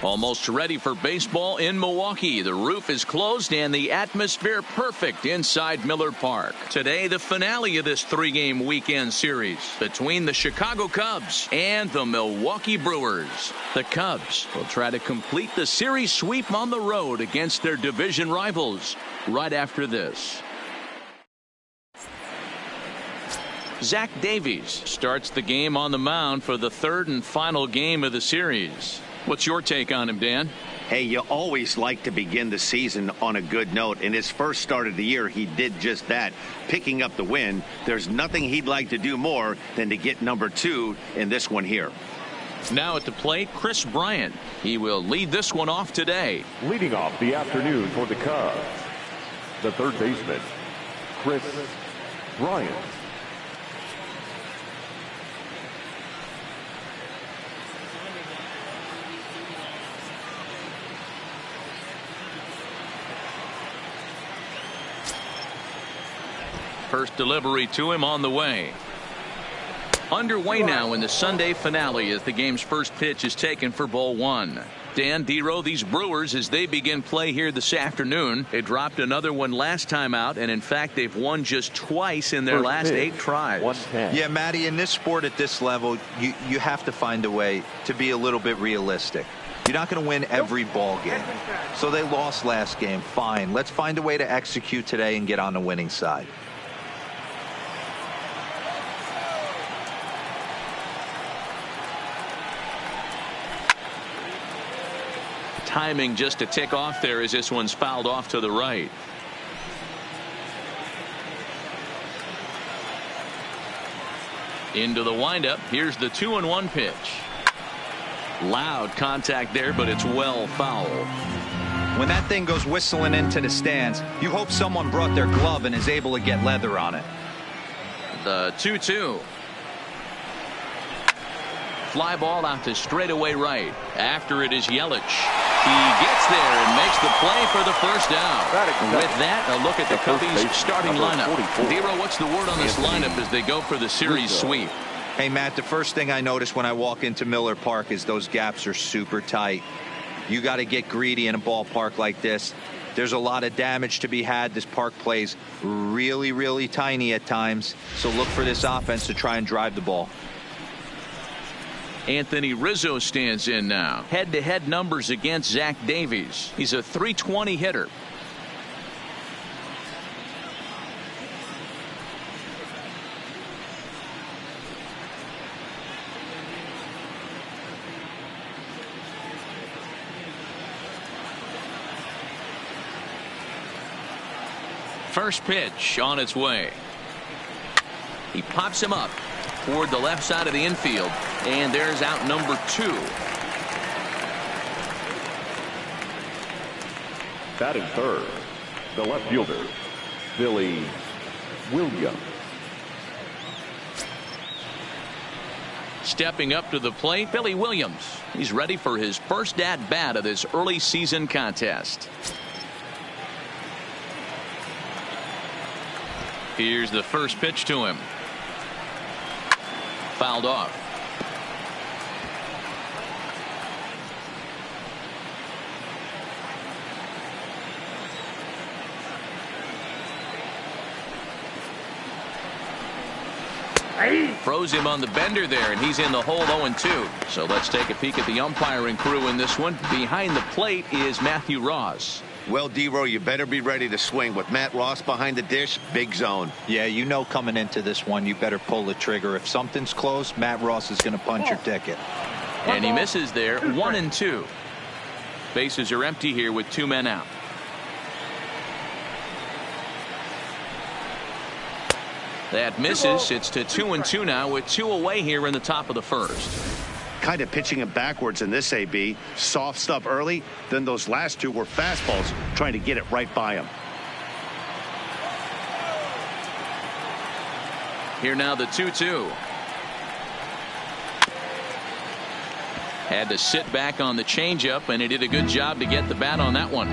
Almost ready for baseball in Milwaukee. The roof is closed and the atmosphere perfect inside Miller Park. Today, the finale of this three-game weekend series between the Chicago Cubs and the Milwaukee Brewers. The Cubs will try to complete the series sweep on the road against their division rivals right after this. Zach Davies starts the game on the mound for the third and final game of the series. What's your take on him, Dan? Hey, you always like to begin the season on a good note. In his first start of the year, he did just that, picking up the win. There's nothing he'd like to do more than to get number 2 in this one here. Now at the plate, Chris Bryant. He will lead this one off today. Leading off the afternoon for the Cubs, the third baseman, Chris Bryant. First delivery to him on the way. Underway now in the Sunday finale as the game's first pitch is taken for ball 1. Dan, D-Row, these Brewers, as they begin play here this afternoon, they dropped another one last time out, and in fact they've won just twice in their last 8 tries. Yeah, Matty, in this sport at this level, you have to find a way to be a little bit realistic. You're not going to win every ball game. So they lost last game. Fine. Let's find a way to execute today and get on the winning side. Timing just to tick off there as this one's fouled off to the right. Into the windup. Here's the 2-1 pitch. Loud contact there, but it's well foul. When that thing goes whistling into the stands, you hope someone brought their glove and is able to get leather on it. The 2-2. Fly ball out to straightaway right. After it is Yelich. He gets there and makes the play for the first down. With that, a look at the Cubbies starting lineup. D-Row, what's the word on this lineup as they go for the series sweep? Hey, Matt, the first thing I notice when I walk into Miller Park is those gaps are super tight. You got to get greedy in a ballpark like this. There's a lot of damage to be had. This park plays really, really tiny at times. So look for this offense to try and drive the ball. Anthony Rizzo stands in now. Head-to-head numbers against Zach Davies. He's a .320 hitter. First pitch on its way. He pops him up toward the left side of the infield, and there's out number 2. Batting third, the left fielder, Billy Williams. Stepping up to the plate, Billy Williams. He's ready for his first at-bat of this early season contest. Here's the first pitch to him. Fouled off. Froze him on the bender there, and he's in the hole 0-2. So let's take a peek at the umpiring crew in this one. Behind the plate is Matthew Ross. Well, D-Row, you better be ready to swing. With Matt Ross behind the dish, big zone. Yeah, you know coming into this one, you better pull the trigger. If something's close, Matt Ross is going to punch your ticket. And he misses there, 1-2. Bases are empty here with 2 men out. That misses. It's to 2-2 now with 2 away here in the top of the first. Kind of pitching him backwards in this AB. Soft stuff early, then those last 2 were fastballs, trying to get it right by him. Here now the 2-2. Had to sit back on the changeup, and he did a good job to get the bat on that one.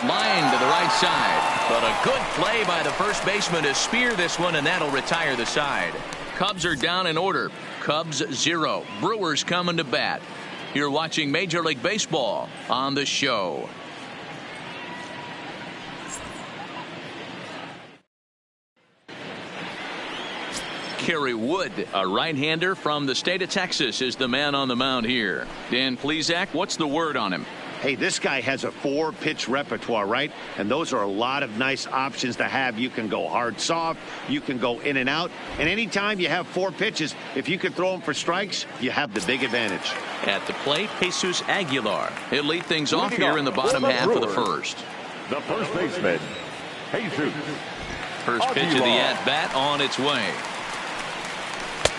Line to the right side. But a good play by the first baseman to spear this one, and that'll retire the side. Cubs are down in order. Cubs 0. Brewers coming to bat. You're watching Major League Baseball on the show. Kerry Wood, a right-hander from the state of Texas, is the man on the mound here. Dan Plesac, what's the word on him? Hey, this guy has a 4-pitch repertoire, right? And those are a lot of nice options to have. You can go hard, soft. You can go in and out. And anytime you have 4 pitches, if you can throw them for strikes, you have the big advantage. At the plate, Jesus Aguilar. He'll lead things off here in the bottom half of the first. The first baseman, Jesus. First pitch of the at-bat on its way.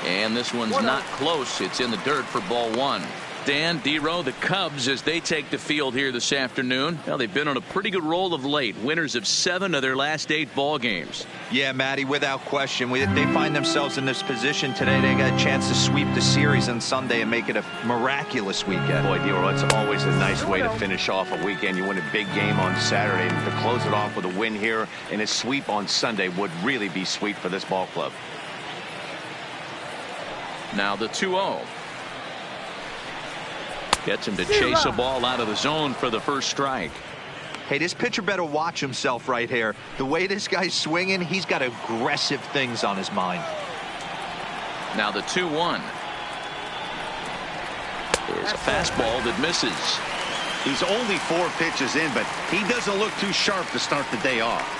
And this one's not close. It's in the dirt for ball 1. Dan, D-Row, the Cubs, as they take the field here this afternoon. Well, they've been on a pretty good roll of late. Winners of 7 of their last 8 ball games. Yeah, Matty, without question. They find themselves in this position today. They got a chance to sweep the series on Sunday and make it a miraculous weekend. Boy, D-Row, it's always a nice way to finish off a weekend. You win a big game on Saturday, and to close it off with a win here and a sweep on Sunday would really be sweet for this ball club. Now the 2-0. Gets him to chase a ball out of the zone for the first strike. Hey, this pitcher better watch himself right here. The way this guy's swinging, he's got aggressive things on his mind. Now the 2-1. Is a fastball that misses. He's only 4 pitches in, but he doesn't look too sharp to start the day off.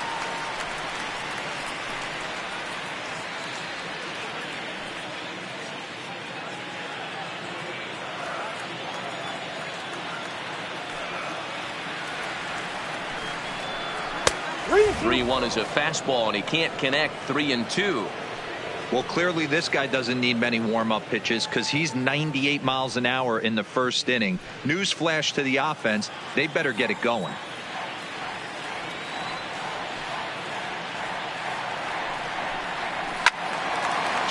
Three 3-1 is a fastball, and he can't connect. 3-2. Well, clearly this guy doesn't need many warm-up pitches because he's 98 miles an hour in the first inning. Newsflash to the offense, they better get it going.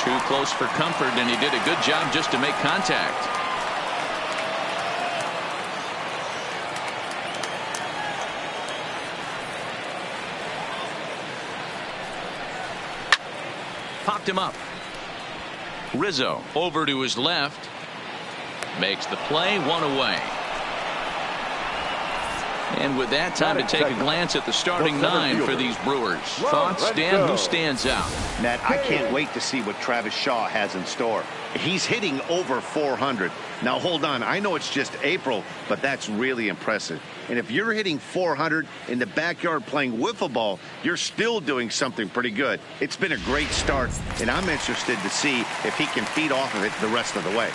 Too close for comfort, and he did a good job just to make contact. Popped him up. Rizzo over to his left. Makes the play, 1 away. And with that, time to take a glance at the starting 9 for these Brewers. Thoughts, Dan? Who stands out? Nat, I can't wait to see what Travis Shaw has in store. He's hitting over 400. Now, hold on. I know it's just April, but that's really impressive. And if you're hitting 400 in the backyard playing wiffle ball, you're still doing something pretty good. It's been a great start, and I'm interested to see if he can feed off of it the rest of the way.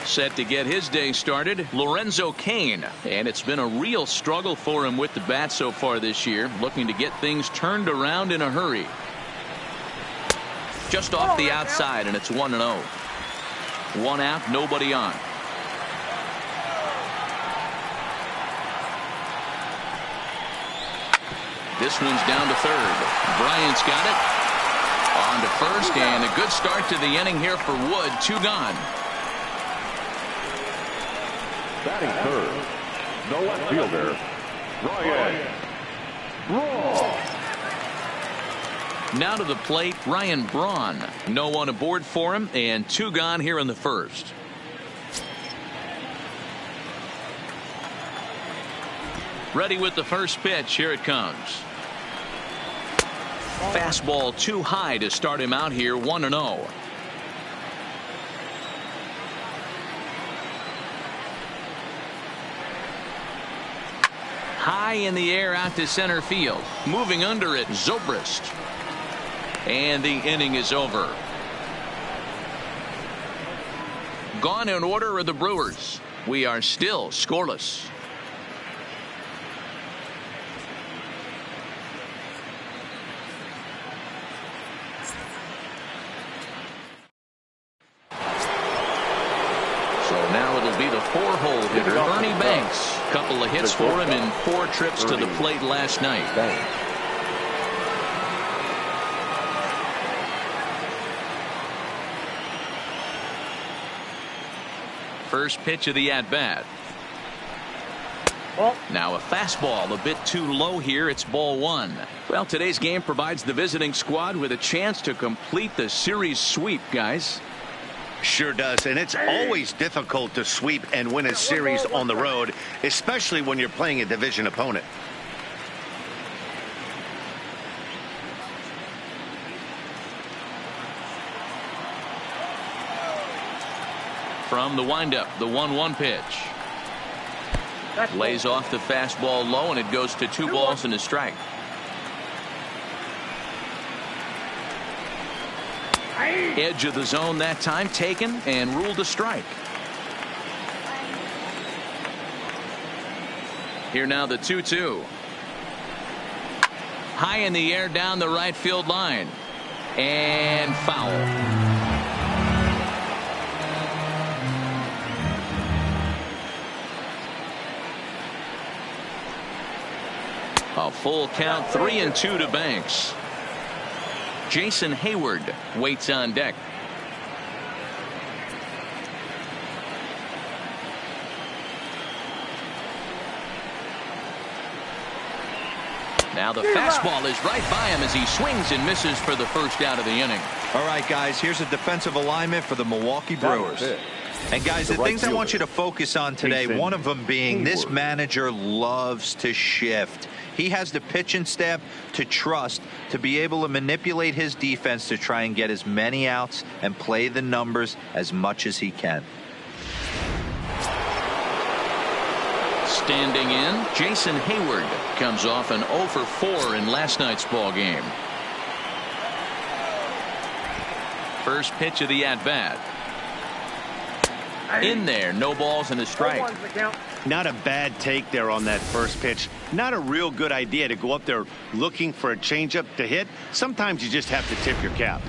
Set to get his day started, Lorenzo Cain. And it's been a real struggle for him with the bat so far this year, looking to get things turned around in a hurry. Just off the outside, and it's 1-0. 1 out, nobody on. This one's down to third. Bryant's got it. On to first, and a good start to the inning here for Wood. 2 gone. Batting third, the left fielder, Ryan Braun. Now to the plate, Ryan Braun. No one aboard for him, and 2 gone here in the first. Ready with the first pitch. Here it comes. Fastball too high to start him out here. 1-0. High in the air out to center field. Moving under it, Zobrist. And the inning is over. Gone in order are the Brewers. We are still scoreless. So now it'll be the 4-hole hitter, Ernie Banks. Couple of hits for him in 4 trips to the plate last night. First pitch of the at-bat. Now a fastball a bit too low here. It's ball one. Well, today's game provides the visiting squad with a chance to complete the series sweep, guys. Sure does, and it's always difficult to sweep and win a series on the road, especially when you're playing a division opponent. From the windup, the 1-1 pitch. Lays off the fastball low, and it goes to 2 balls and a strike. Edge of the zone that time taken and ruled a strike. Here now the 2-2. High in the air down the right field line. And foul. A full count, 3-2 to Banks. Jason Hayward waits on deck. Now the fastball is right by him as he swings and misses for the first out of the inning. All right, guys, here's a defensive alignment for the Milwaukee Brewers. And guys, the things I want you to focus on today, one of them being this manager loves to shift. He has the pitching staff to trust to be able to manipulate his defense to try and get as many outs and play the numbers as much as he can. Standing in, Jason Hayward comes off an 0 for 4 in last night's ball game. First pitch of the at-bat. In there, no balls and a strike. Not a bad take there on that first pitch. Not a real good idea to go up there looking for a changeup to hit. Sometimes you just have to tip your cap.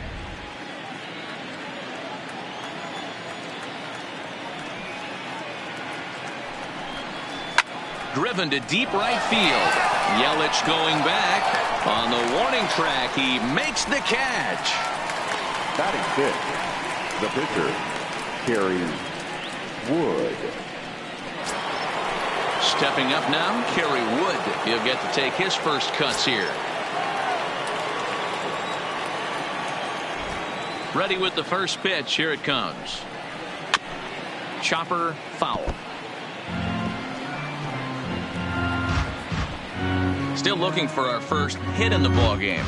Driven to deep right field. Yelich going back. On the warning track, he makes the catch. Batting fifth, the pitcher, Kerry Wood. Stepping up now, Kerry Wood. He'll get to take his first cuts here. Ready with the first pitch. Here it comes. Chopper, foul. Still looking for our first hit in the ball game.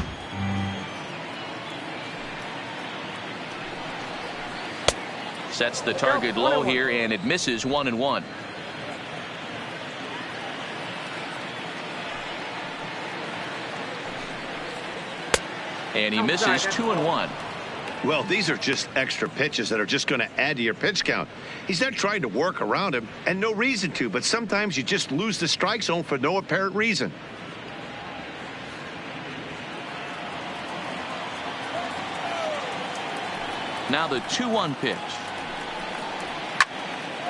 Sets the target low here, and it misses 1-1. And he misses 2-1. Well, these are just extra pitches that are just going to add to your pitch count. He's not trying to work around him, and no reason to, but sometimes you just lose the strike zone for no apparent reason. Now the 2-1 pitch.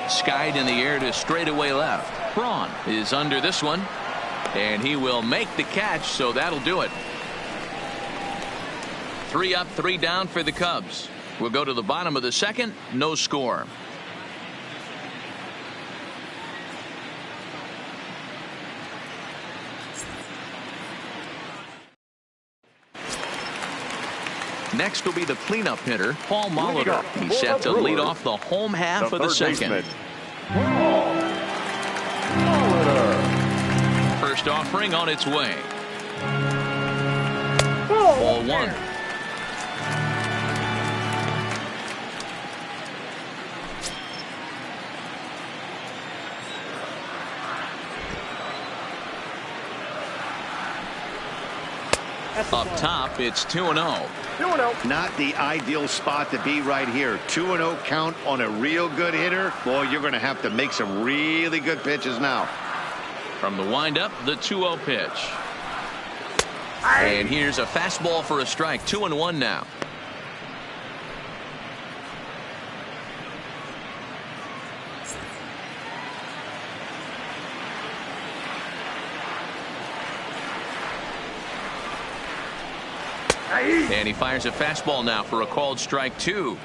Skied in the air to straightaway left. Braun is under this one, and he will make the catch, so that'll do it. 3 up, 3 down for the Cubs. We'll go to the bottom of the second. No score. Next will be the cleanup hitter, Paul Molitor. He's set to lead off the home half of the second. First offering on its way. Ball 1. Up top, it's 2-0. Not the ideal spot to be right here. 2-0 count on a real good hitter. Boy, you're going to have to make some really good pitches now. From the windup, the 2-0 pitch. And here's a fastball for a strike. 2-1 now. And he fires a fastball now for a called strike 2.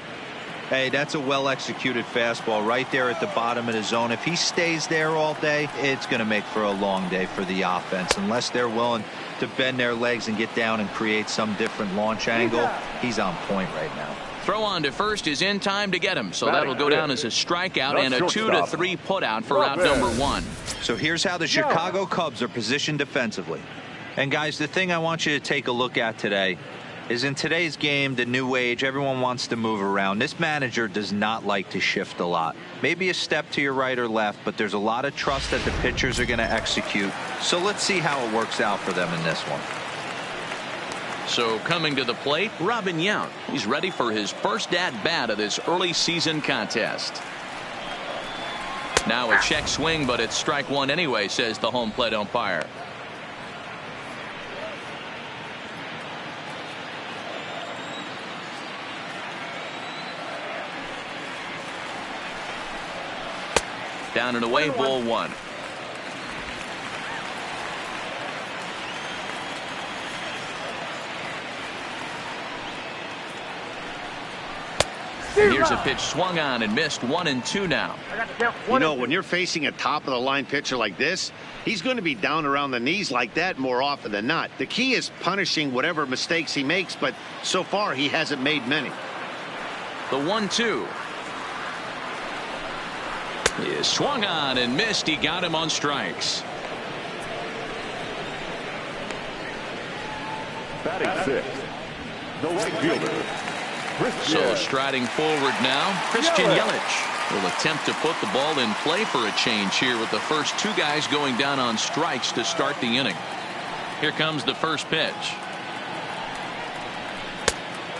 Hey, that's a well-executed fastball right there at the bottom of the zone. If he stays there all day, it's going to make for a long day for the offense. Unless they're willing to bend their legs and get down and create some different launch angle, he's on point right now. Throw on to first is in time to get him, so that'll go down as a strikeout and a 2-3 putout for out number 1. So here's how the Chicago Cubs are positioned defensively. And guys, the thing I want you to take a look at today is in today's game, the new age, everyone wants to move around. This manager does not like to shift a lot. Maybe a step to your right or left, but there's a lot of trust that the pitchers are going to execute. So let's see how it works out for them in this one. So coming to the plate, Robin Yount. He's ready for his first at-bat of this early season contest. Now a check swing, but it's strike 1 anyway, says the home plate umpire. Down and away, ball 1. Here's a pitch swung on and missed. 1-2 now. You know, when you're facing a top of the line pitcher like this, he's going to be down around the knees like that more often than not. The key is punishing whatever mistakes he makes, but so far he hasn't made many. The 1-2 is swung on and missed. He got him on strikes. Batting 6, the right fielder. So striding forward now, Christian Yelich will attempt to put the ball in play for a change here with the first 2 guys going down on strikes to start the inning. Here comes the first pitch.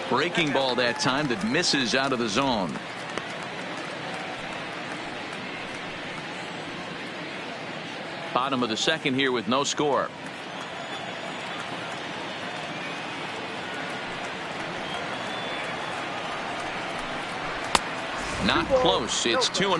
Breaking ball that time that misses out of the zone. Bottom of the second here with no score. Not close. It's 2-0.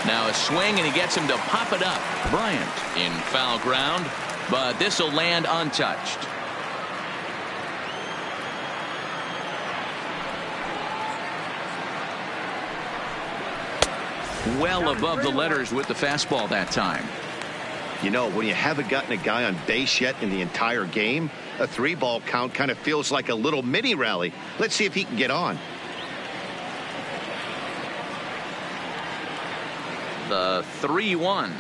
Now a swing, and he gets him to pop it up. Bryant in foul ground, but this will land untouched. Well above the letters with the fastball that time. You know, when you haven't gotten a guy on base yet in the entire game, a 3-ball count kind of feels like a little mini rally. Let's see if he can get on. The 3-1.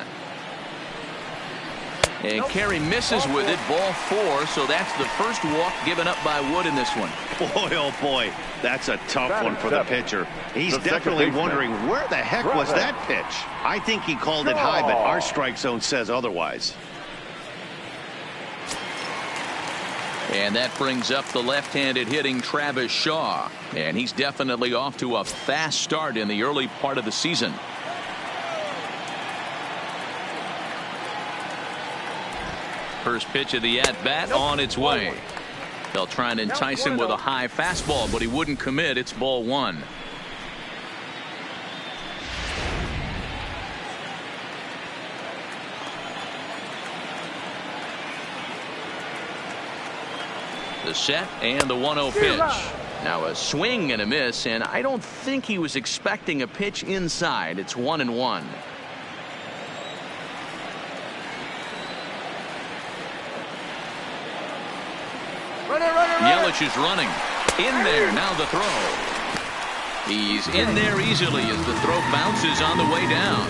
And Carey misses with it. Ball 4. So that's the first walk given up by Wood in this one. Boy, oh boy, that's a tough one for the pitcher. He's definitely wondering where the heck was that pitch. I think he called it high, but our strike zone says otherwise. And that brings up the left-handed hitting Travis Shaw. And he's definitely off to a fast start in the early part of the season. First pitch of the at-bat on its way. They'll try and entice him with a high fastball, but he wouldn't commit. It's ball 1. The set and the 1-0 pitch. Now a swing and a miss, and I don't think he was expecting a pitch inside. It's 1-1. Yelich is running. In there, now the throw. He's in there easily as the throw bounces on the way down.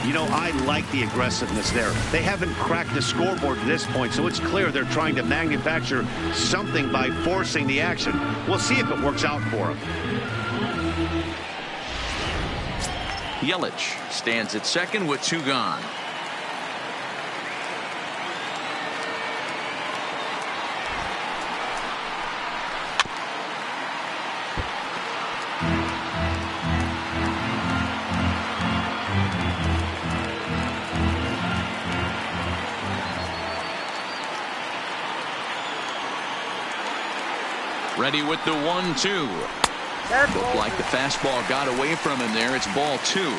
You know, I like the aggressiveness there. They haven't cracked the scoreboard to this point, so it's clear they're trying to manufacture something by forcing the action. We'll see if it works out for them. Yelich stands at second with 2 gone. Ready with the 1-2. Looked like the fastball got away from him there. It's ball 2.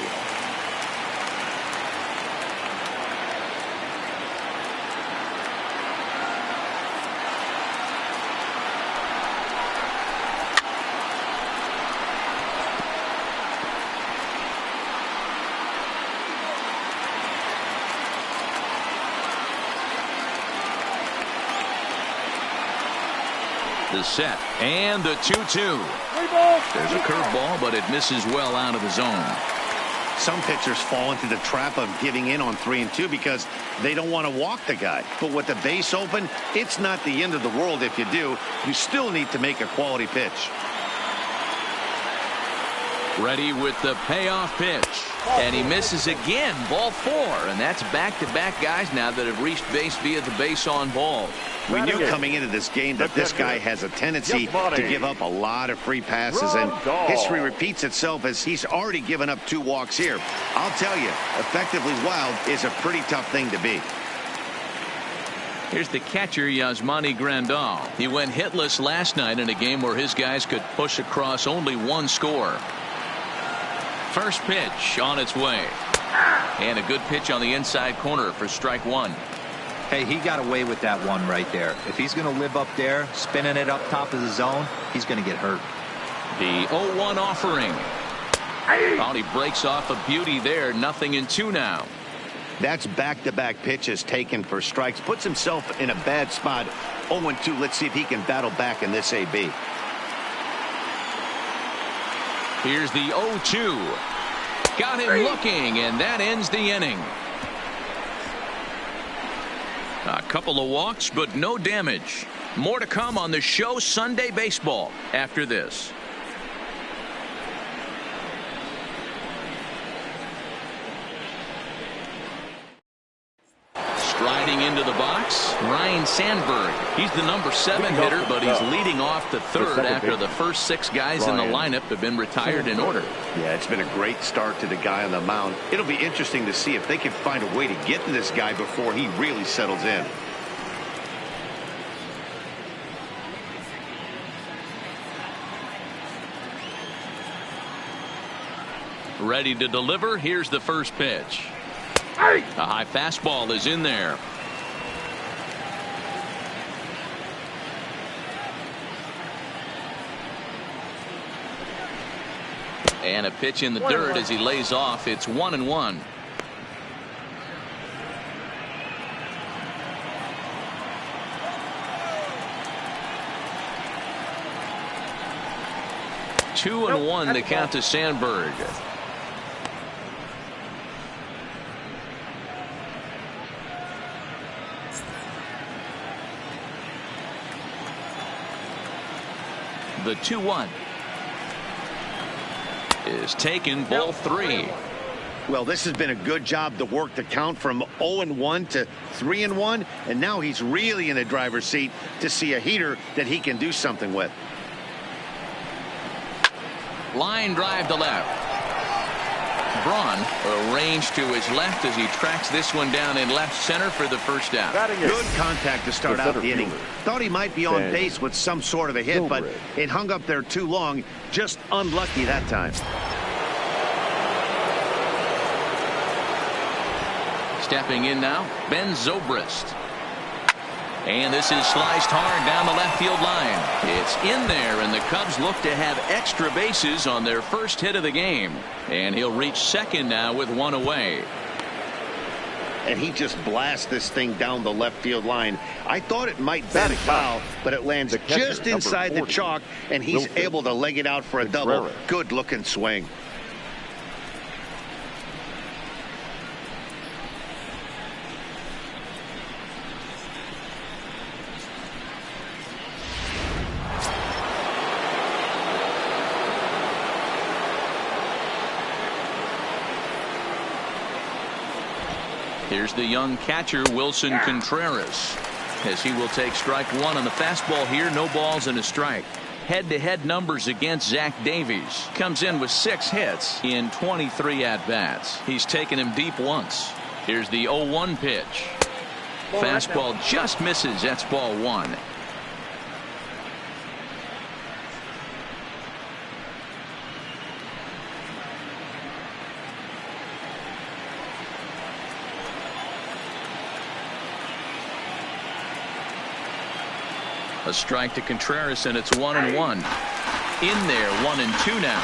The set and the 2-2. There's a curveball, but it misses well out of the zone. Some pitchers fall into the trap of giving in on 3-2 because they don't want to walk the guy. But with the base open, it's not the end of the world if you do. You still need to make a quality pitch. Ready with the payoff pitch. And he misses again. Ball 4. And that's back-to-back guys now that have reached base via the base on ball. We knew coming into this game that this guy has a tendency to give up a lot of free passes, and history repeats itself as he's already given up 2 walks here. I'll tell you, effectively wild is a pretty tough thing to be. Here's the catcher, Yasmani Grandal. He went hitless last night in a game where his guys could push across only 1 score. First pitch on its way. And a good pitch on the inside corner for strike 1. Hey, he got away with that one right there. If he's going to live up there, spinning it up top of the zone, he's going to get hurt. The 0-1 offering. Oh, he breaks off a beauty there. 0-2 now. That's back-to-back pitches taken for strikes. Puts himself in a bad spot. 0-2. Let's see if he can battle back in this AB. Here's the 0-2. Got him looking, and that ends the inning. A couple of walks, but no damage. More to come on the show Sunday Baseball after this. Striding into the box, Ryan Sandberg. He's the number 7 hitter, but he's leading off the 3rd after the first 6 guys in the lineup have been retired in order. Yeah, it's been a great start to the guy on the mound. It'll be interesting to see if they can find a way to get to this guy before he really settles in. Ready to deliver. Here's the first pitch. A high fastball is in there. And a pitch in the dirt as he lays off. It's 1-1. Two and 1 to count to Sandberg. The 2-1 is taken. Ball 3. Well, this has been a good job to work the count from 0-1 to 3-1, and now he's really in the driver's seat to see a heater that he can do something with. Line drive to left. Braun arranged to his left as he tracks this one down in left center for the first out. Good contact to start out the inning. Thought he might be on base with some sort of a hit, but it hung up there too long. Just unlucky that time. Stepping in now, Ben Zobrist. And this is sliced hard down the left field line. It's in there, and the Cubs look to have extra bases on their first hit of the game. And he'll reach second now with 1 away. And he just blasts this thing down the left field line. I thought it might bend foul, but it lands just inside the chalk, and he's able to leg it out for a double. Good looking swing. Here's the young catcher, Wilson Contreras, as he will take strike 1 on the fastball here. No balls and a strike. Head-to-head numbers against Zach Davies. Comes in with 6 hits in 23 at-bats. He's taken him deep once. Here's the 0-1 pitch. Fastball just misses. That's ball 1. A strike to Contreras, and it's 1-1. In there, 1-2 now.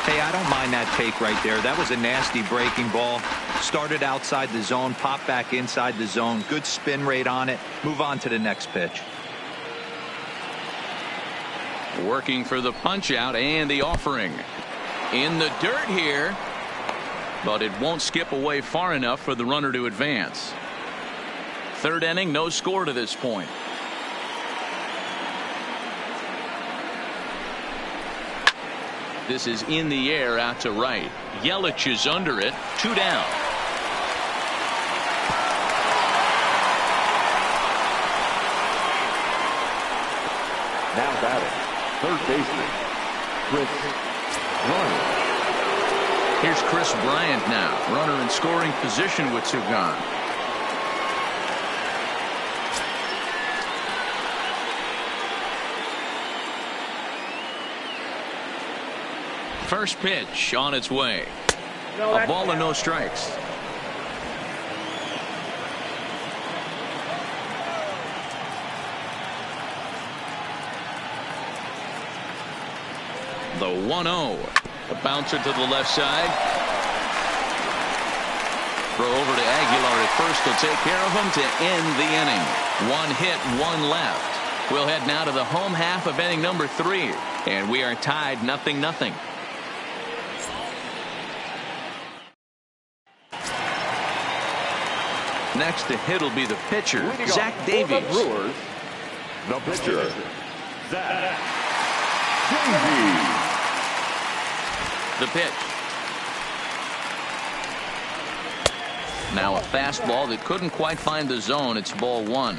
Hey, I don't mind that take right there. That was a nasty breaking ball. Started outside the zone, popped back inside the zone. Good spin rate on it. Move on to the next pitch. Working for the punch out and the offering. In the dirt here, but it won't skip away far enough for the runner to advance. Third inning, no score to this point. This is in the air out to right. Yelich is under it. 2 down. Now batting, third baseman, Chris Bryant. Here's Chris Bryant now. Runner in scoring position with 2 gone. First pitch on its way. A ball and no strikes. The 1-0. A bouncer to the left side. Throw over to Aguilar at first will take care of him to end the inning. 1 hit, 1 left. We'll head now to the home half of inning number 3. And we are tied 0-0. Next to hit will be the pitcher, Zach Davies. Brewers, the pitcher, Zach Davies. The pitch. Now a fastball that couldn't quite find the zone. It's ball 1.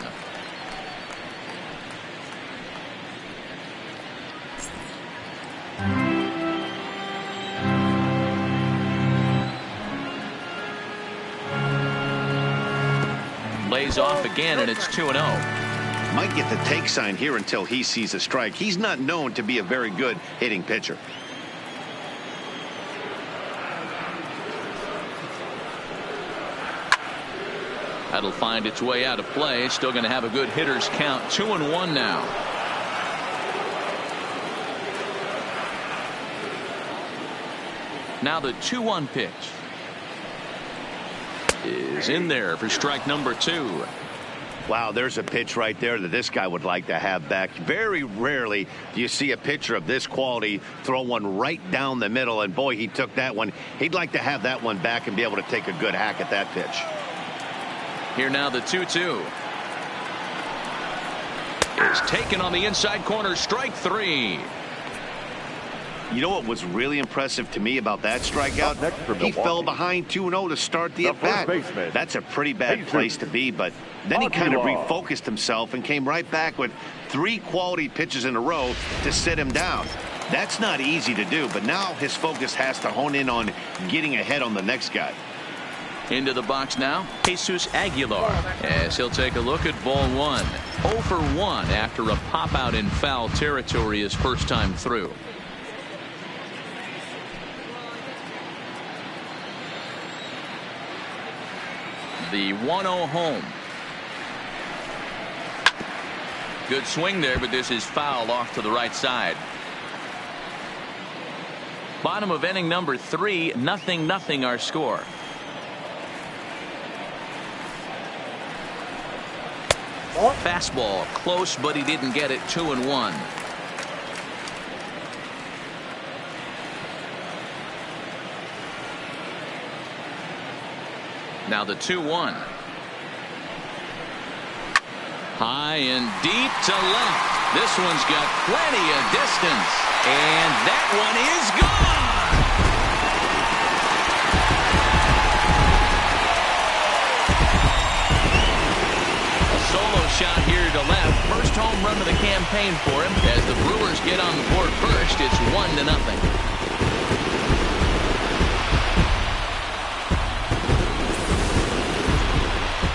Lays off again, and it's 2-0. Might get the take sign here until he sees a strike. He's not known to be a very good hitting pitcher. That'll find its way out of play. Still going to have a good hitter's count. 2-1 now. Now the 2-1 pitch is in there for strike number 2. Wow, there's a pitch right there that this guy would like to have back. Very rarely do you see a pitcher of this quality throw one right down the middle, and boy, he took that one. He'd like to have that one back and be able to take a good hack at that pitch. Here now the 2-2 is taken on the inside corner. Strike 3. You know what was really impressive to me about that strikeout? He fell behind 2-0 to start the at-bat. That's a pretty bad place to be, but then he kind of refocused himself and came right back with 3 quality pitches in a row to sit him down. That's not easy to do, but now his focus has to hone in on getting ahead on the next guy. Into the box now, Jesus Aguilar, as he'll take a look at ball 1. 0 for 1 after a pop out in foul territory his first time through. The 1-0 home. Good swing there, but this is foul off to the right side. Bottom of inning number 3, 0-0 our score. Fastball close, but he didn't get it. 2-1. Now the 2-1. High and deep to left. This one's got plenty of distance, and that one is gone. A solo shot here to left. First home run of the campaign for him. As the Brewers get on the board first, it's 1-0.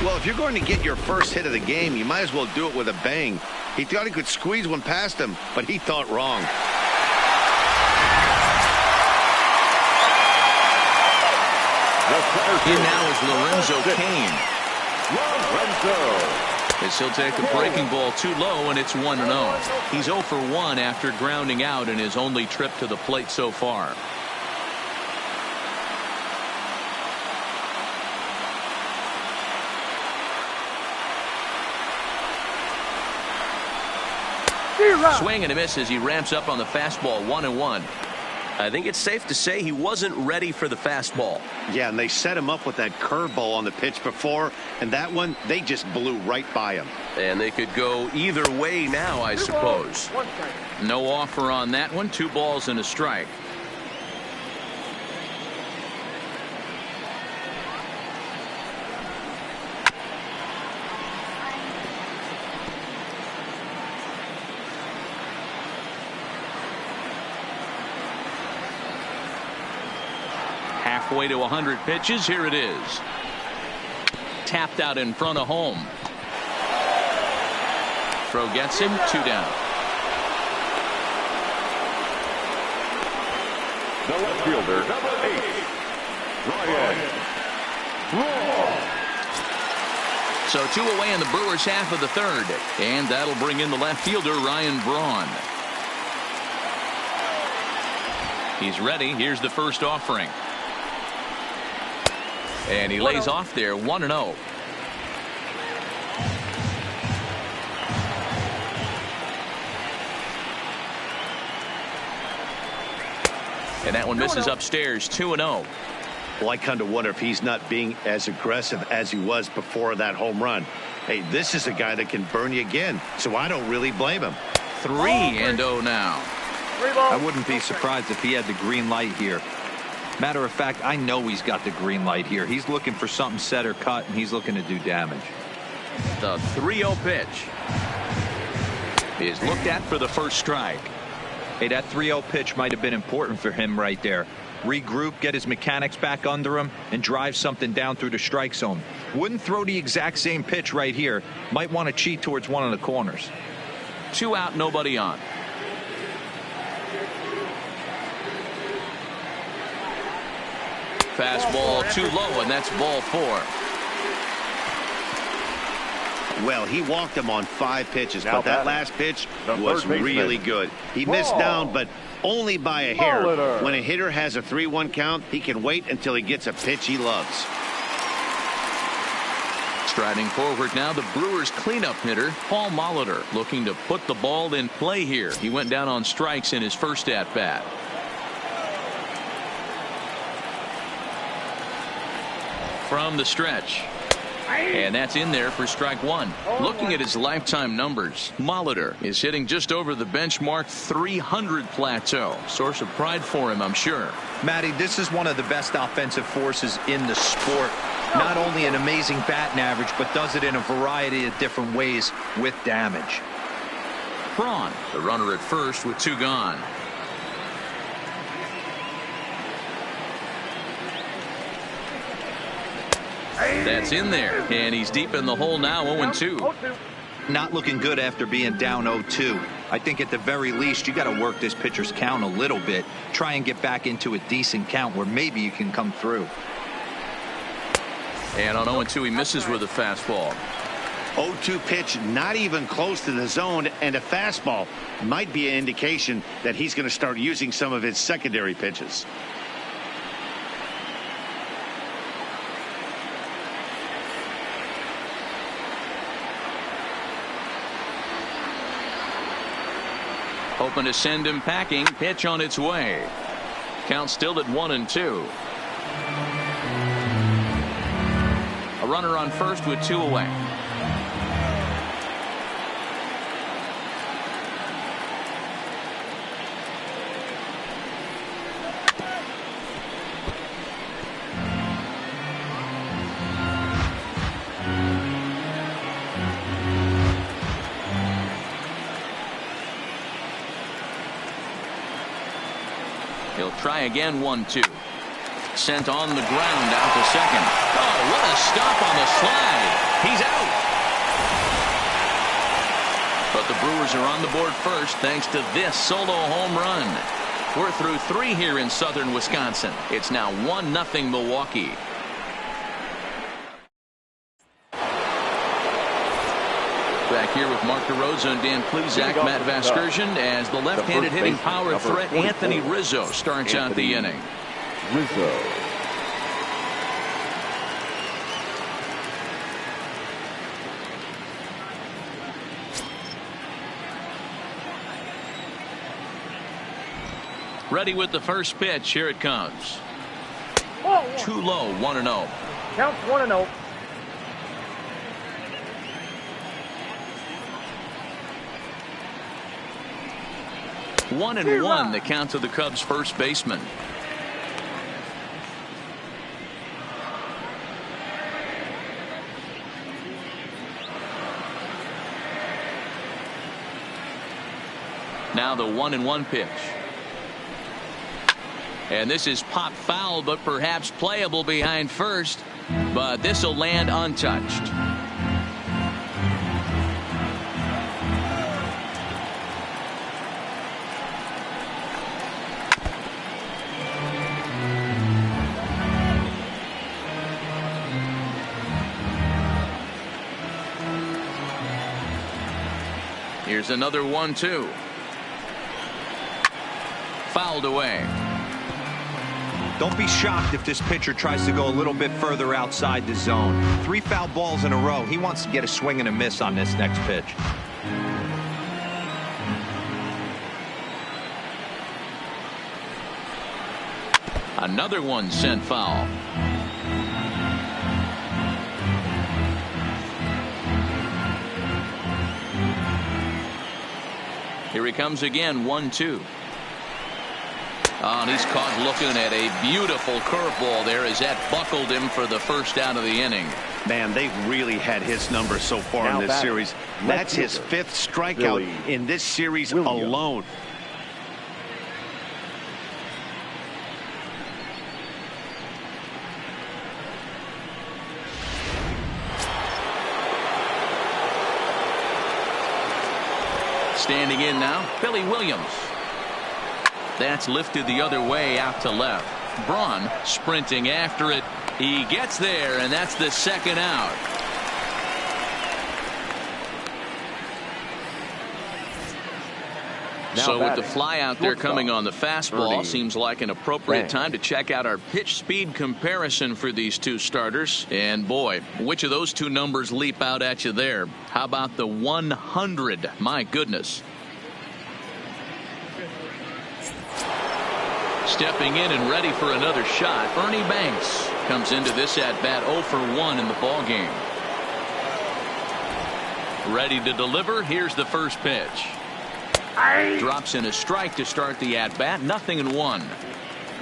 Well, if you're going to get your first hit of the game, you might as well do it with a bang. He thought he could squeeze one past him, but he thought wrong. In now is Lorenzo Cain. As he'll take a breaking ball too low, and it's 1-0. He's 0 for 1 after grounding out in his only trip to the plate so far. Swing and a miss as he ramps up on the fastball. 1-1. I think it's safe to say he wasn't ready for the fastball. Yeah, and they set him up with that curveball on the pitch before, and that one, they just blew right by him. And they could go either way now, I suppose. No offer on that one. 2 balls and a strike. Halfway to 100 pitches. Here it is. Tapped out in front of home. Throw gets him. 2 down. The left fielder, number 8, Ryan Braun. So 2 away in the Brewers half of the third. And that'll bring in the left fielder, Ryan Braun. He's ready. Here's the first offering. And he lays off there. 1-0. And that one misses upstairs. 2-0. Well, I kind of wonder if he's not being as aggressive as he was before that home run. Hey, this is a guy that can burn you again, so I don't really blame him. 3-0 now. I wouldn't be surprised if he had the green light here. Matter of fact, I know he's got the green light here. He's looking for something set or cut, and he's looking to do damage. The 3-0 pitch is looked at for the first strike. Hey, that 3-0 pitch might have been important for him right there. Regroup, get his mechanics back under him, and drive something down through the strike zone. Wouldn't throw the exact same pitch right here. Might want to cheat towards one of the corners. 2 out, nobody on. Fastball too low, and that's ball 4. Well, he walked him on 5 pitches, Now but that batting, last pitch the was third baseman, really good. He missed down, but only by a hair. Molitor. When a hitter has a 3-1 count, he can wait until he gets a pitch he loves. Striding forward now, the Brewers cleanup hitter, Paul Molitor, looking to put the ball in play here. He went down on strikes in his first at-bat. From the stretch. And that's in there for strike 1. Looking at his lifetime numbers, Molitor is hitting just over the benchmark 300 plateau. Source of pride for him, I'm sure. Matty, this is one of the best offensive forces in the sport. Not only an amazing batting average, but does it in a variety of different ways with damage. Braun, the runner at first with 2 gone. That's in there, and he's deep in the hole now. 0-2. Not looking good after being down 0-2. I think at the very least you got to work this pitcher's count a little bit. Try and get back into a decent count where maybe you can come through. And on 0-2 he misses with a fastball. 0-2 pitch, not even close to the zone, and a fastball might be an indication that he's going to start using some of his secondary pitches. Hoping to send him packing. Pitch on its way. Count still at 1-2. A runner on first with 2 away. He'll try again. 1-2. Sent on the ground out to second. Oh, what a stop on the slide. He's out. But the Brewers are on the board first thanks to this solo home run. We're through 3 here in southern Wisconsin. It's now 1-0 Milwaukee. Back here with Mark DeRosa and Dan Pluzak, Matt Vasgersian, as the left-handed hitting power threat Anthony Rizzo starts out the inning. Rizzo. Ready with the first pitch. Here it comes. Too low. 1-0. Count 1-0. 1-1 the count to the Cubs first baseman. Now the 1-1 pitch. And this is pop foul, but perhaps playable behind first. But this will land untouched. Here's another 1-2. Fouled away. Don't be shocked if this pitcher tries to go a little bit further outside the zone. 3 foul balls in a row. He wants to get a swing and a miss on this next pitch. Another one sent foul. Here he comes again. 1-2. And he's caught looking at a beautiful curveball there as that buckled him for the first out of the inning. Man, they've really had his number so far in this series. That's his 5th strikeout in this series alone. Standing in now, Billy Williams. That's lifted the other way out to left. Braun sprinting after it. He gets there, and that's the second out. So with the fly out there coming on the fastball, seems like an appropriate time to check out our pitch speed comparison for these two starters. And boy, which of those two numbers leap out at you there? How about the 100? My goodness. Stepping in and ready for another shot, Ernie Banks comes into this at bat 0 for 1 in the ball game. Ready to deliver. Here's the first pitch. Drops in a strike to start the at bat. 0-1.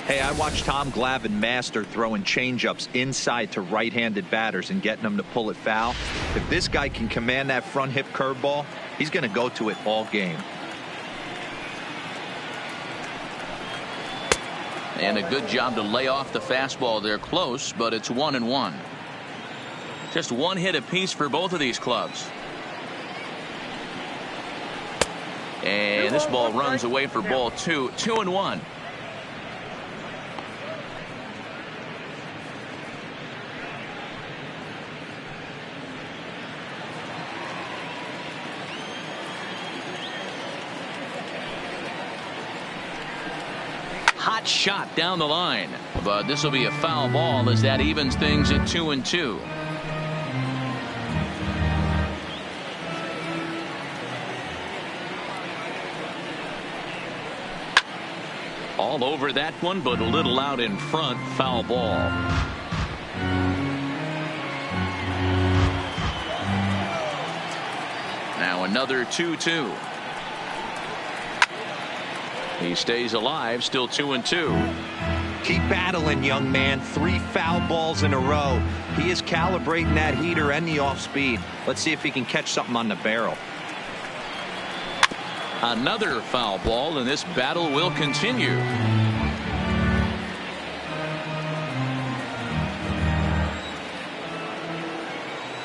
Hey, I watched Tom Glavine master throwing changeups inside to right-handed batters and getting them to pull it foul. If this guy can command that front hip curveball, he's going to go to it all game. And a good job to lay off the fastball there close, but it's 1-1. Just one hit apiece for both of these clubs. And this ball runs away for ball 2. 2-1. Hot shot down the line, but this will be a foul ball as that evens things at 2-2. All over that one, but a little out in front. Foul ball. Now another 2-2. He stays alive, still 2-2. Keep battling, young man. 3 foul balls in a row. He is calibrating that heater and the off speed. Let's see if he can catch something on the barrel. Another foul ball, and this battle will continue.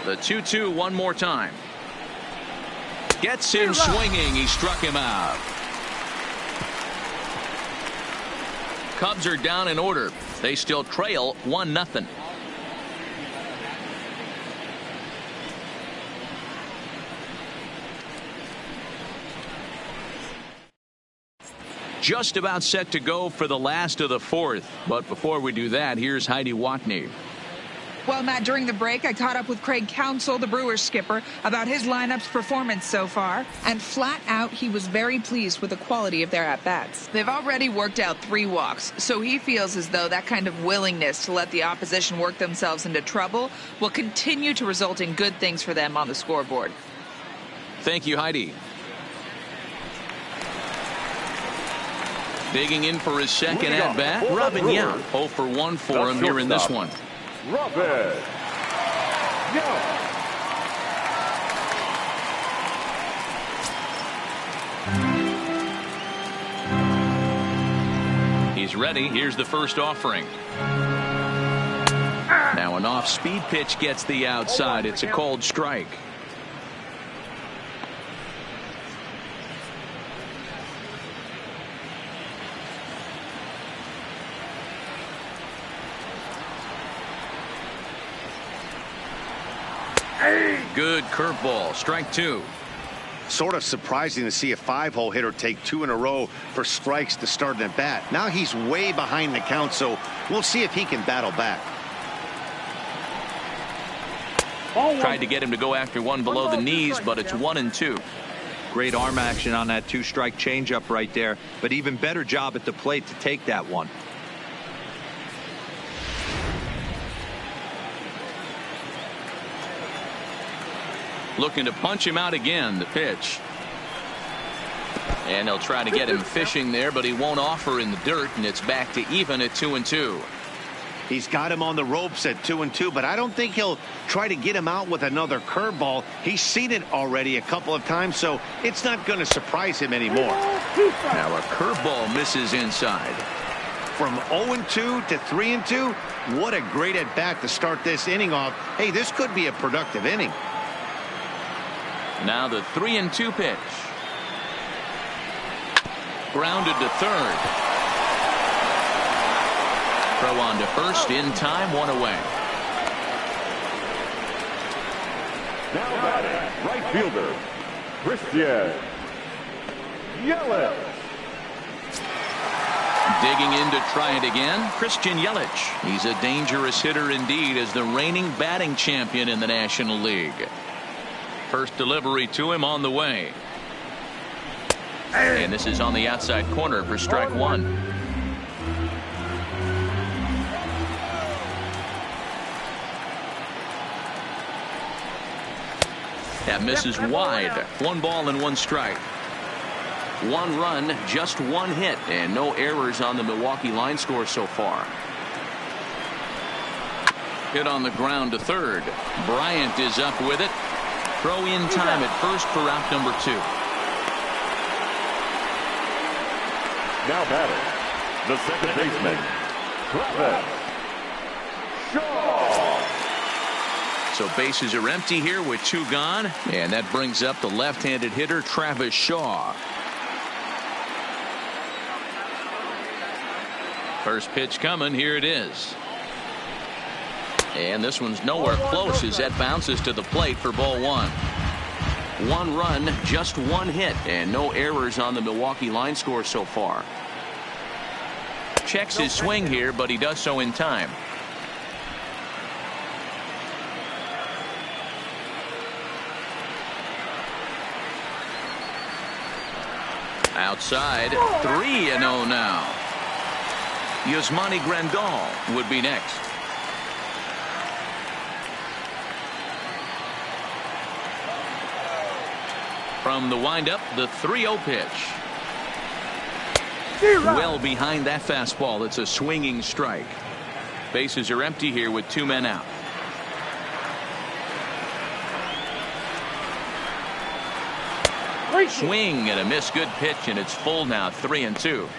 The 2-2 one more time. Gets him swinging. He struck him out. Cubs are down in order. They still trail 1-0. Just about set to go for the last of the 4th. But before we do that, here's Heidi Watney. Well, Matt, during the break, I caught up with Craig Counsell, the Brewers skipper, about his lineup's performance so far. And flat out, he was very pleased with the quality of their at-bats. They've already worked out 3 walks, so he feels as though that kind of willingness to let the opposition work themselves into trouble will continue to result in good things for them on the scoreboard. Thank you, Heidi. Digging in for his second at-bat, Robin Young. 0 for 1 for him here in this one. Robin Young. He's ready. Here's the first offering. Now an off-speed pitch gets the outside. It's a called strike. Good curveball. Strike 2. Sort of surprising to see a 5-hole hitter take 2 in a row for strikes to start an at bat. Now he's way behind the count, so we'll see if he can battle back. Tried to get him to go after one below the knees, but it's 1-2. Great arm action on that 2-strike changeup right there, but even better job at the plate to take that one. Looking to punch him out again. The pitch. And they'll try to get him fishing there, but he won't offer in the dirt, and it's back to even at 2-2. He's got him on the ropes at 2-2, but I don't think he'll try to get him out with another curveball. He's seen it already a couple of times, so it's not going to surprise him anymore. Now a curveball misses inside. From 0-2 to 3-2, what a great at bat to start this inning off. Hey, this could be a productive inning. Now the 3-2 pitch. Grounded to third. Throw on to first in time, 1 away. Now batting, right fielder, Christian Yelich. Digging in to try it again, Christian Yelich. He's a dangerous hitter indeed as the reigning batting champion in the National League. First delivery to him on the way. And this is on the outside corner for strike 1. That misses wide. 1 ball and 1 strike. 1 run, just 1 hit, and no errors on the Milwaukee line score so far. Hit on the ground to third. Bryant is up with it. Throw in time at first for out number 2. Now batting, the second baseman, Travis Shaw. So bases are empty here with 2 gone, and that brings up the left-handed hitter Travis Shaw. First pitch coming. Here it is. And this one's nowhere close as that bounces to the plate for ball 1. 1 run, just 1 hit, and no errors on the Milwaukee line score so far. Checks his swing here, but he does so in time. Outside, 3-0 now. Yasmani Grandal would be next. From the windup, the 3-0 pitch. Well behind that fastball. It's a swinging strike. Bases are empty here with 2 men out. Swing and a miss. Good pitch, and it's full now. 3-2.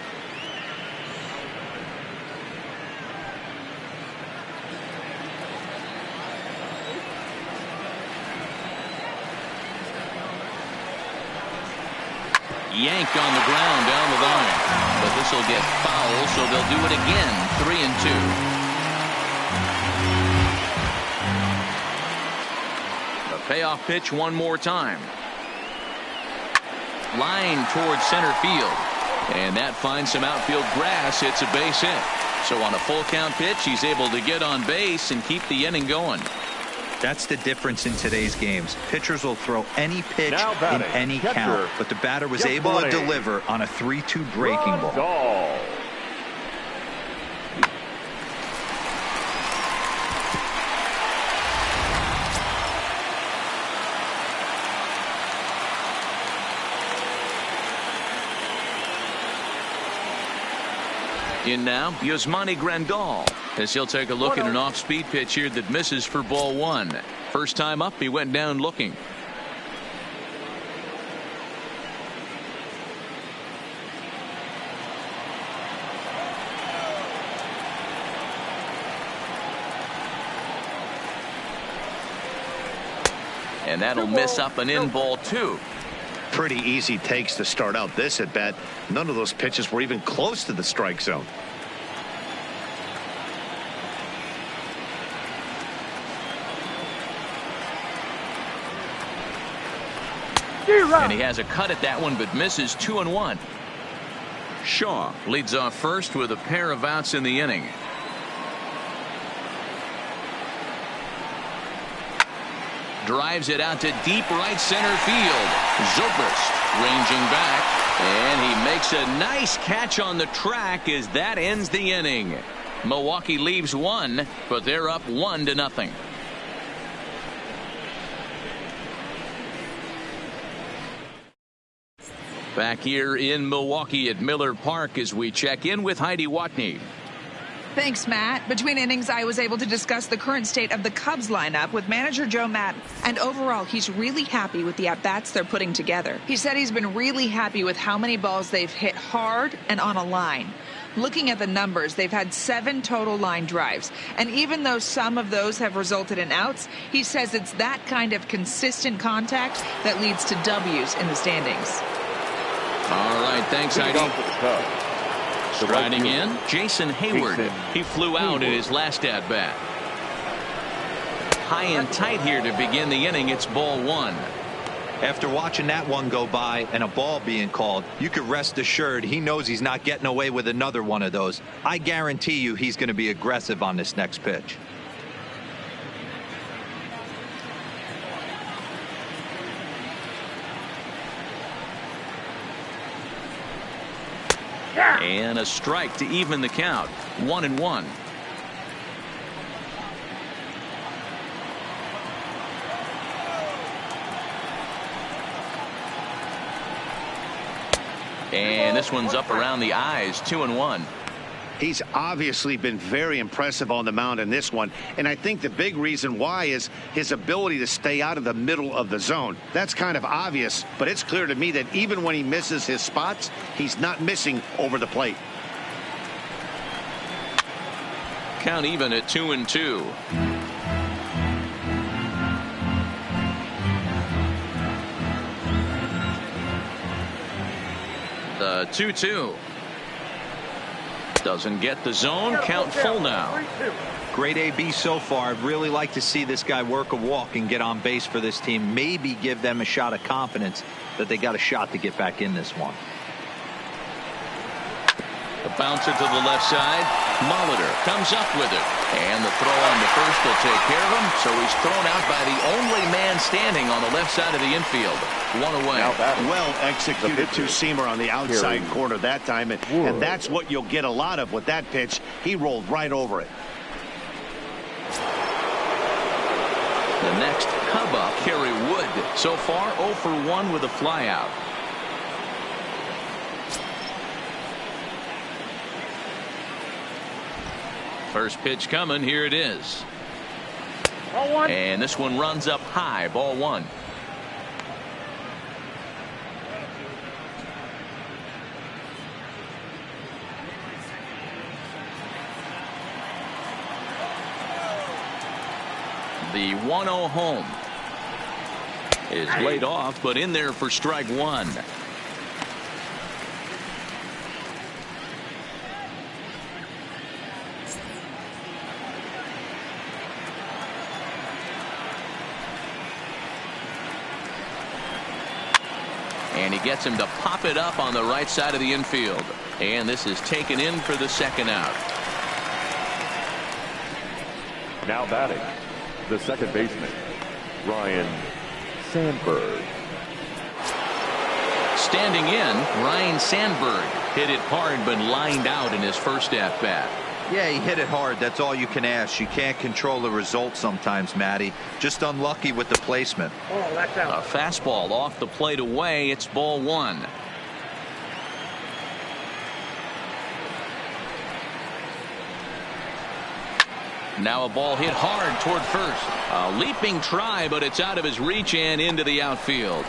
Yanked on the ground down the line, but this will get foul, so they'll do it again. 3-2. A payoff pitch one more time. Line towards center field, and that finds some outfield grass. It's a base hit. So on a full count pitch, he's able to get on base and keep the inning going. That's the difference in today's games. Pitchers will throw any pitch in any count, but the batter was able to deliver on a 3-2 breaking ball. In now, Yasmani Grandal, as he'll take a look at an off-speed pitch here that misses for ball one. First time up, he went down looking. And that'll miss up and in ball two. Pretty easy takes to start out this at bat. None of those pitches were even close to the strike zone. And he has a cut at that one, but misses 2-1. Shaw leads off first with a pair of outs in the inning. Drives it out to deep right center field. Zobrist ranging back, and he makes a nice catch on the track as that ends the inning. Milwaukee leaves one, but they're up 1-0. Back here in Milwaukee at Miller Park as we check in with Heidi Watney. Thanks, Matt. Between innings, I was able to discuss the current state of the Cubs lineup with manager Joe Maddon. And overall, he's really happy with the at-bats they're putting together. He said he's been really happy with how many balls they've hit hard and on a line. Looking at the numbers, they've had 7 total line drives. And even though some of those have resulted in outs, he says it's that kind of consistent contact that leads to W's in the standings. All right, thanks, Heidi. Striding in, Jason Hayward. He flew out in his last at-bat. High and tight here to begin the inning. It's ball one. After watching that one go by and a ball being called, you could rest assured he knows he's not getting away with another one of those. I guarantee you he's going to be aggressive on this next pitch. And a strike to even the count. 1-1. And this one's up around the eyes. 2-1. He's obviously been very impressive on the mound in this one, and I think the big reason why is his ability to stay out of the middle of the zone. That's kind of obvious, but it's clear to me that even when he misses his spots, he's not missing over the plate. Count even at 2-2. The 2-2. Doesn't get the zone. Count full now. Great AB so far. I'd really like to see this guy work a walk and get on base for this team. Maybe give them a shot of confidence that they got a shot to get back in this one. The bouncer to the left side. Molitor comes up with it. And the throw on to first will take care of him. So he's thrown out by the only man standing on the left side of the infield. One away. Well executed two-seamer on the outside corner that time. And that's what you'll get a lot of with that pitch. He rolled right over it. The next Cub up, Kerry Wood. So far 0 for 1 with a flyout. First pitch coming. Here it is. And this one runs up high. Ball one. The 1-0 home is laid off, but in there for strike one. And he gets him to pop it up on the right side of the infield. And this is taken in for the second out. Now batting, the second baseman, Ryan Sandberg. Standing in, Ryan Sandberg hit it hard but lined out in his first at-bat. Yeah, he hit it hard. That's all you can ask. You can't control the result sometimes, Matty. Just unlucky with the placement. A fastball off the plate away. It's ball one. Now a ball hit hard toward first. A leaping try, but it's out of his reach and into the outfield.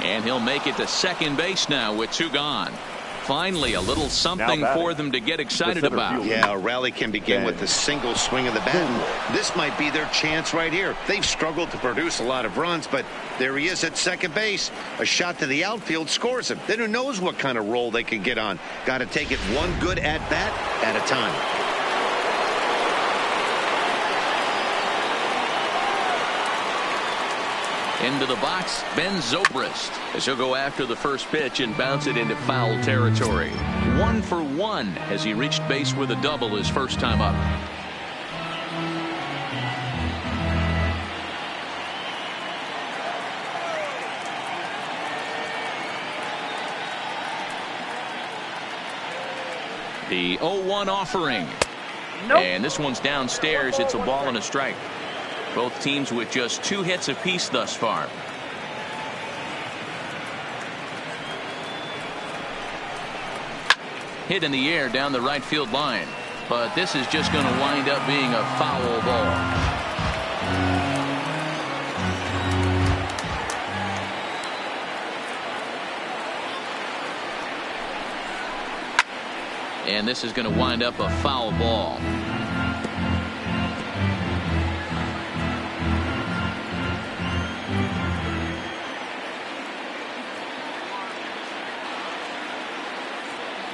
And he'll make it to second base now with two gone. Finally, a little something for them to get excited about. Yeah, a rally can begin with a single swing of the bat. And this might be their chance right here. They've struggled to produce a lot of runs, but there he is at second base. A shot to the outfield scores him. Then who knows what kind of roll they can get on. Got to take it one good at-bat at a time. Into the box, Ben Zobrist, as he'll go after the first pitch and bounce it into foul territory. 1 for 1 as he reached base with a double his first time up. The 0-1 offering. And this one's downstairs. It's a ball and a strike. Both teams with just 2 hits apiece thus far. Hit in the air down the right field line. But this is just going to wind up being a foul ball. And this is going to wind up a foul ball.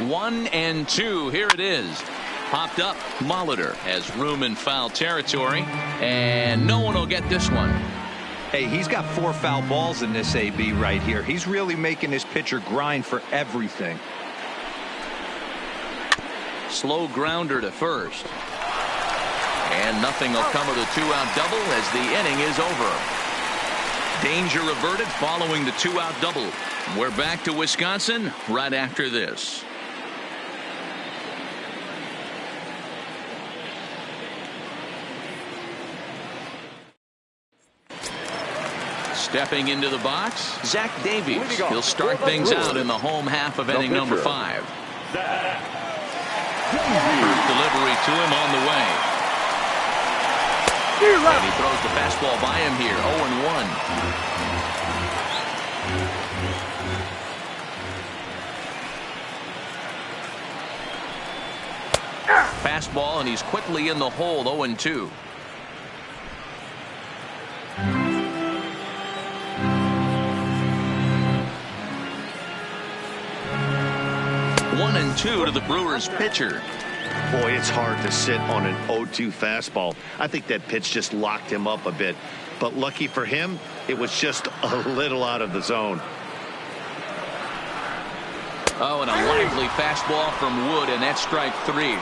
One and two. Here it is. Popped up. Molitor has room in foul territory, and no one will get this one. Hey, he's got 4 foul balls in this AB right here. He's really making his pitcher grind for everything. Slow grounder to first. And nothing will come of the 2-out double as the inning is over. Danger averted following the 2-out double. We're back to Wisconsin right after this. Stepping into the box, Zach Davies. He'll start things out in the home half of inning number 5. First delivery to him on the way. And he throws the fastball by him here. 0-1. Fastball, and he's quickly in the hole. 0-2. 1-2 to the Brewers pitcher. Boy, it's hard to sit on an 0-2 fastball. I think that pitch just locked him up a bit. But lucky for him, it was just a little out of the zone. Oh, and a lively fastball from Wood, and that's strike 3.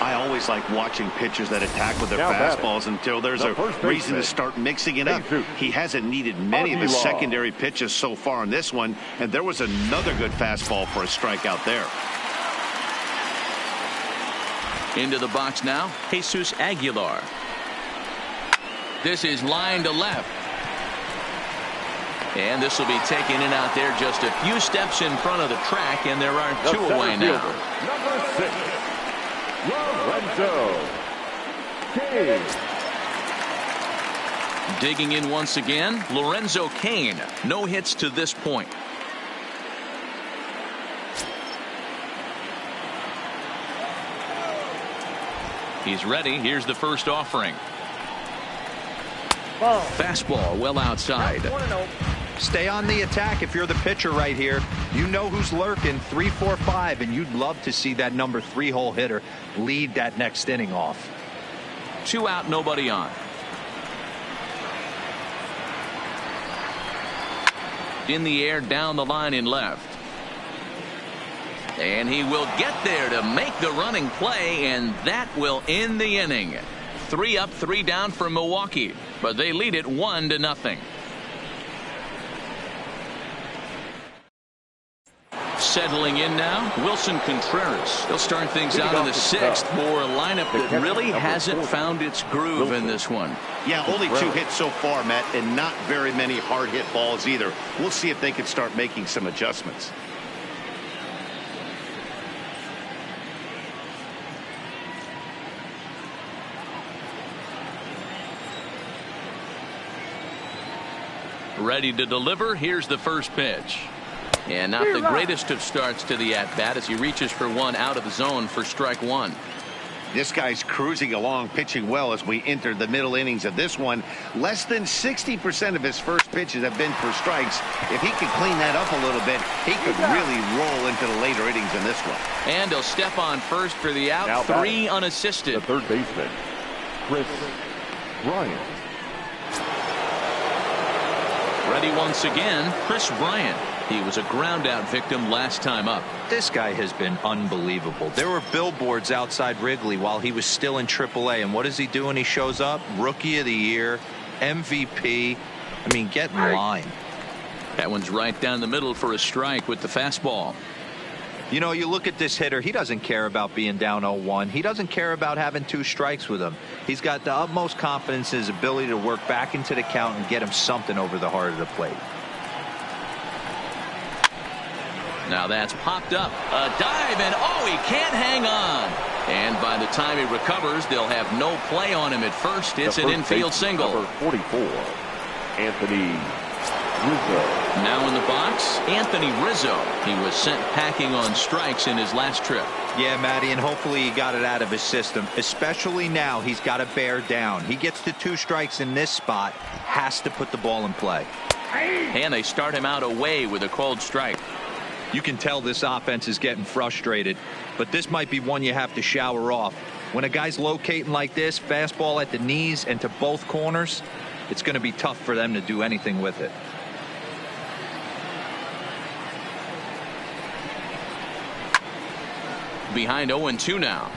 I always like watching pitchers that attack with their fastballs until there's a reason to start mixing it up. He hasn't needed many of his secondary pitches so far in this one, and there was another good fastball for a strikeout there. Into the box now, Jesus Aguilar. This is line to left. And this will be taken in out there just a few steps in front of the track, and there are 2 away now. Number 6. Lorenzo Cain. Digging in once again, Lorenzo Cain. No hits to this point. He's ready. Here's the first offering. Fastball well outside. Stay on the attack if you're the pitcher right here. You know who's lurking. 3, 4, 5, and you'd love to see that number 3-hole hitter lead that next inning off. 2 out, nobody on. In the air, down the line in left. And he will get there to make the running play, and that will end the inning. 3 up, 3 down for Milwaukee, but they lead it 1-0. Settling in now, Wilson Contreras. He'll start things out in the 6th for a lineup that really hasn't found its groove in this one. Yeah, only 2 hits so far, Matt, and not very many hard hit balls either. We'll see if they can start making some adjustments. Ready to deliver. Here's the first pitch. And not the greatest of starts to the at-bat as he reaches for one out of the zone for strike 1. This guy's cruising along, pitching well as we enter the middle innings of this one. Less than 60% of his first pitches have been for strikes. If he could clean that up a little bit, he could really roll into the later innings in this one. And he'll step on first for the out. Now 3 unassisted. The third baseman, Chris Bryant. Ready once again, Chris Bryant. He was a ground out victim last time up. This guy has been unbelievable. There were billboards outside Wrigley while he was still in AAA, and what does he do when he shows up? Rookie of the Year, MVP. I mean, get in line. That one's right down the middle for a strike with the fastball. You know, you look at this hitter, he doesn't care about being down 0-1. He doesn't care about having 2 strikes with him. He's got the utmost confidence in his ability to work back into the count and get him something over the heart of the plate. Now that's popped up. A dive, and oh, he can't hang on. And by the time he recovers, they'll have no play on him at first. It's an infield single. Number 44, Anthony Rizzo. Now in the box, Anthony Rizzo. He was sent packing on strikes in his last trip. Yeah, Matty, and hopefully he got it out of his system. Especially now, he's got to bear down. He gets to 2 strikes in this spot, has to put the ball in play. And they start him out away with a called strike. You can tell this offense is getting frustrated, but this might be one you have to shower off. When a guy's locating like this, fastball at the knees and to both corners, it's going to be tough for them to do anything with it. Behind 0-2 now.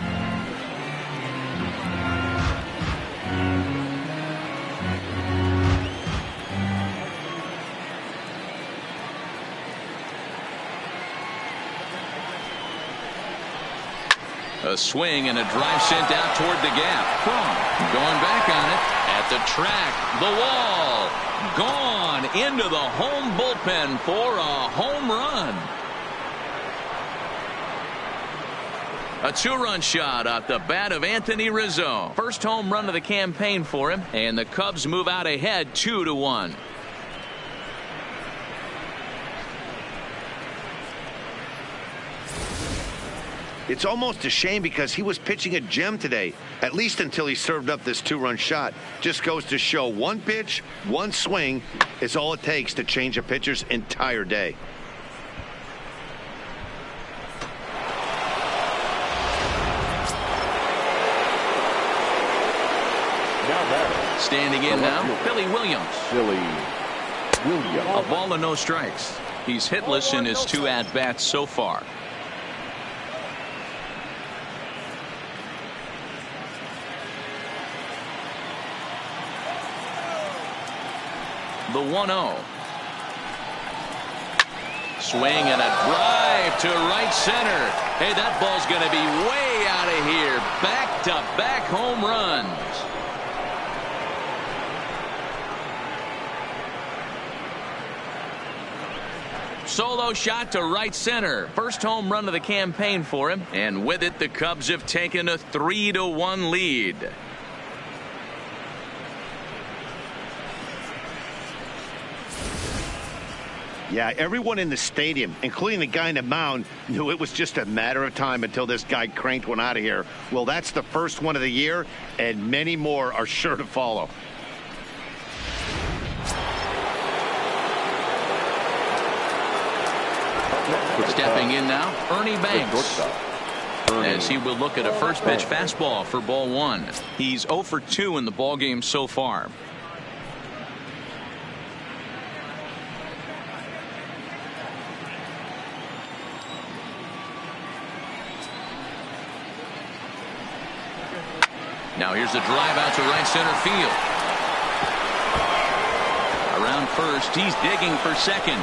A swing and a drive sent out toward the gap. Cron going back on it at the track. The wall gone into the home bullpen for a home run. A 2-run shot off the bat of Anthony Rizzo. First home run of the campaign for him, and the Cubs move out ahead 2-1. It's almost a shame because he was pitching a gem today, at least until he served up this 2-run shot. Just goes to show 1 pitch, 1 swing is all it takes to change a pitcher's entire day. Standing in now, Billy Williams. A ball and no strikes. He's hitless in his 2 at-bats so far. The 1-0. Swing and a drive to right center. Hey, that ball's going to be way out of here. Back-to-back home runs. Solo shot to right center. First home run of the campaign for him. And with it, the Cubs have taken a 3-1 lead. Yeah, everyone in the stadium, including the guy in the mound, knew it was just a matter of time until this guy cranked one out of here. Well, that's the first one of the year, and many more are sure to follow. Stepping in now, Ernie Banks. As he will look at a first pitch fastball for ball 1. He's 0 for 2 in the ballgame so far. Now here's a drive out to right center field. Around first, he's digging for second.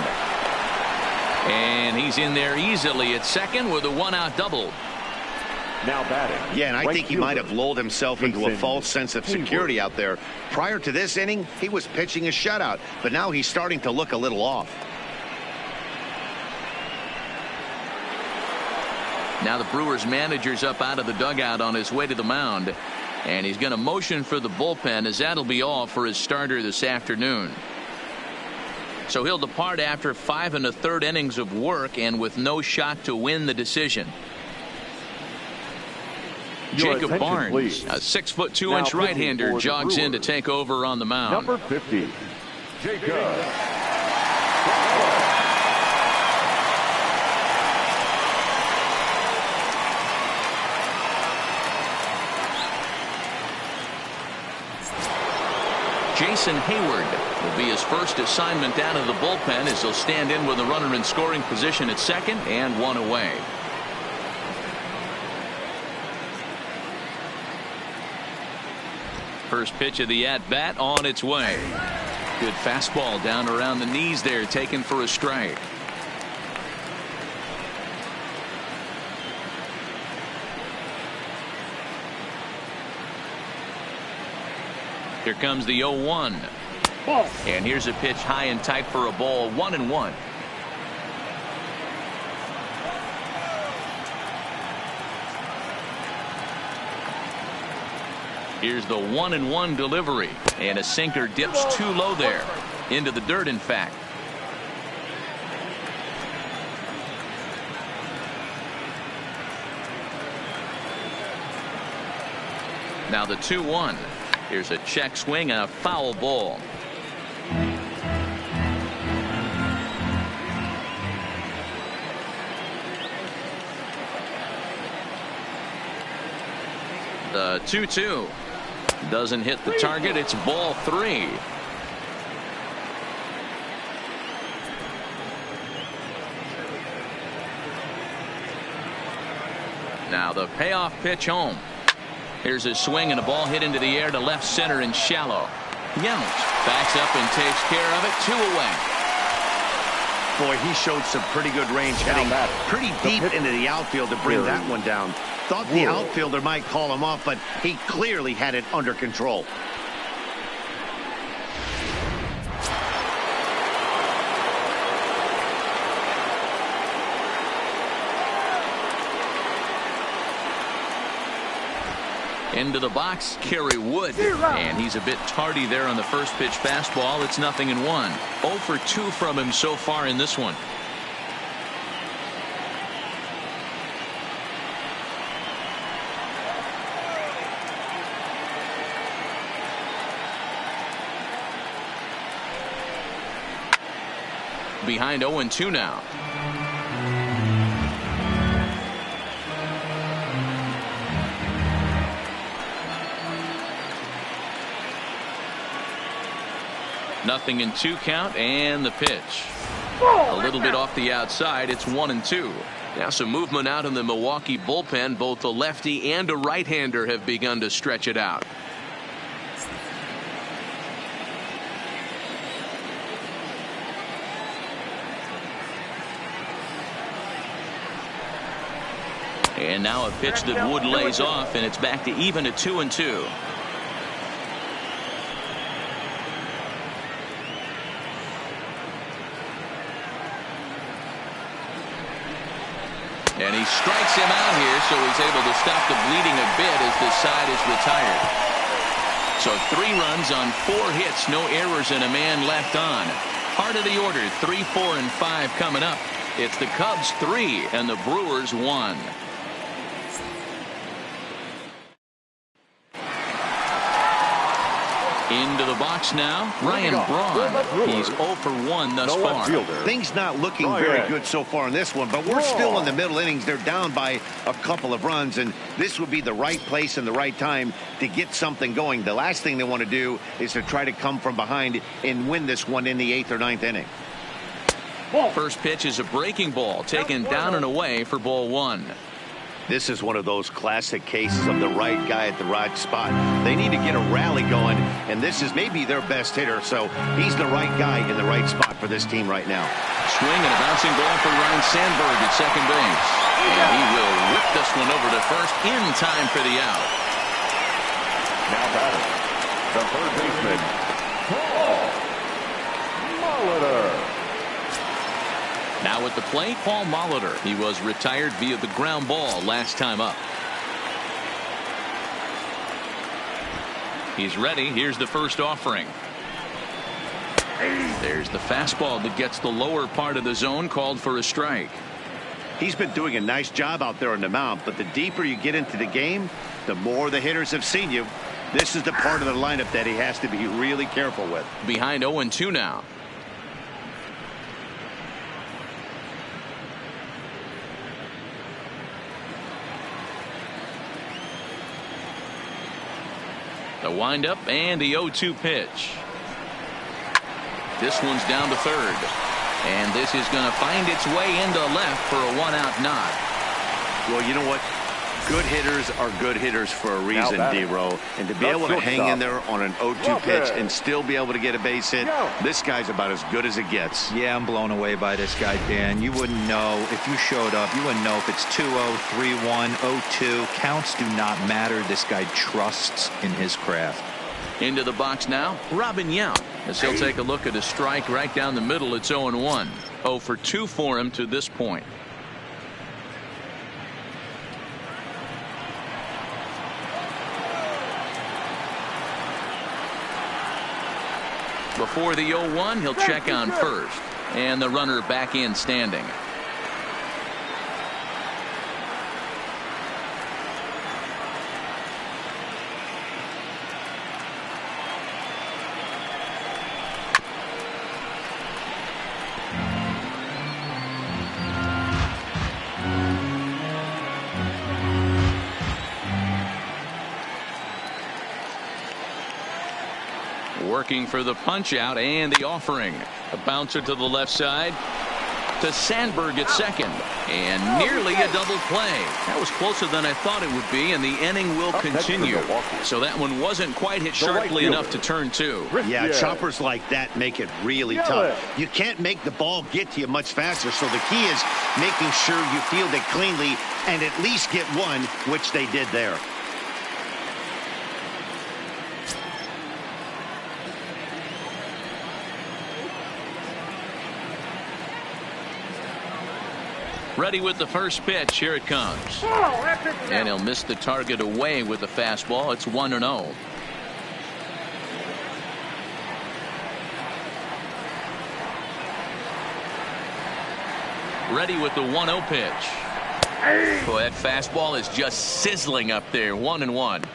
And he's in there easily at second with a one-out double. Now batting. Yeah, and I think he might have lulled himself into a false sense of security out there. Prior to this inning, he was pitching a shutout, but now he's starting to look a little off. Now the Brewers manager's up out of the dugout on his way to the mound. And he's going to motion for the bullpen, as that'll be all for his starter this afternoon. So he'll depart after 5 1/3 innings of work and with no shot to win the decision. Jacob Barnes, please. a 6'2" right-hander, jogs in to take over on the mound. Number 50, Jacob. Jason Hayward will be his first assignment out of the bullpen, as he'll stand in with a runner in scoring position at second and one away. First pitch of the at-bat on its way. Good fastball down around the knees there, taken for a strike. Here comes the 0-1. And here's a pitch high and tight for a ball, 1-1. Here's the 1-1 delivery, and a sinker dips too low there, into the dirt in fact. Now the 2-1. Here's a check swing and a foul ball. The 2-2 doesn't hit the target. It's ball 3. Now the payoff pitch home. Here's a swing and a ball hit into the air to left center and shallow. Yount backs up and takes care of it. 2 away. Boy, he showed some pretty good range, heading pretty deep into the outfield to bring that one down. Thought the outfielder might call him off, but he clearly had it under control. Into the box, Kerry Wood, and he's a bit tardy there on the first pitch fastball. It's 0-1. 0 for 2 from him so far in this one. Behind 0-2 now. Nothing in 2 count, and the pitch. A little bit off the outside. It's 1-2. Now some movement out in the Milwaukee bullpen. Both a lefty and a right-hander have begun to stretch it out. And now a pitch that Wood lays off, and it's back to even at 2-2. And he strikes him out here, so he's able to stop the bleeding a bit as this side is retired. So 3 runs on 4 hits, no errors, and a man left on. Heart of the order, 3, 4, and 5 coming up. It's the Cubs 3 and the Brewers 1. Into the box now, Ryan Braun. He's 0 for 1 thus far. Things not looking very good so far in this one, but we're still in the middle innings. They're down by a couple of runs, and this would be the right place and the right time to get something going. The last thing they want to do is to try to come from behind and win this one in the 8th or 9th inning. First pitch is a breaking ball, taken down and away for ball 1. This is one of those classic cases of the right guy at the right spot. They need to get a rally going, and this is maybe their best hitter, so he's the right guy in the right spot for this team right now. Swing and a bouncing ball for Ryan Sandberg at second base. And he will whip this one over to first in time for the out. Now batting, the third baseman, Paul Molitor. Now at the plate, Paul Molitor. He was retired via the ground ball last time up. He's ready. Here's the first offering. There's the fastball that gets the lower part of the zone, called for a strike. He's been doing a nice job out there on the mound, but the deeper you get into the game, the more the hitters have seen you. This is the part of the lineup that he has to be really careful with. Behind 0-2 now. The windup and the 0-2 pitch. This one's down to third. And this is going to find its way into left for a one-out nod. Well, you know what? Good hitters are good hitters for a reason, D-Row. And to be able to hang in there on an 0-2 pitch and still be able to get a base hit, this guy's about as good as it gets. Yeah, I'm blown away by this guy, Dan. You wouldn't know if you showed up. You wouldn't know if it's 2-0, 3-1, 0-2. Counts do not matter. This guy trusts in his craft. Into the box now, Robin Yount, as he'll take a look at a strike right down the middle. It's 0-1. 0 for 2 for him to this point. Before the 0-1, he'll check on first. And the runner back in standing. Working for the punch out and the offering. A bouncer to the left side to Sandberg at second, and nearly a double play. That was closer than I thought it would be, and the inning will continue. So that one wasn't quite hit sharply enough to turn two. Yeah, choppers like that make it really tough. You can't make the ball get to you much faster, so the key is making sure you field it cleanly and at least get one, which they did there. Ready with the first pitch. Here it comes. And he'll miss the target away with the fastball. It's 1-0. Ready with the 1-0 pitch. Boy, that fastball is just sizzling up there. 1-1.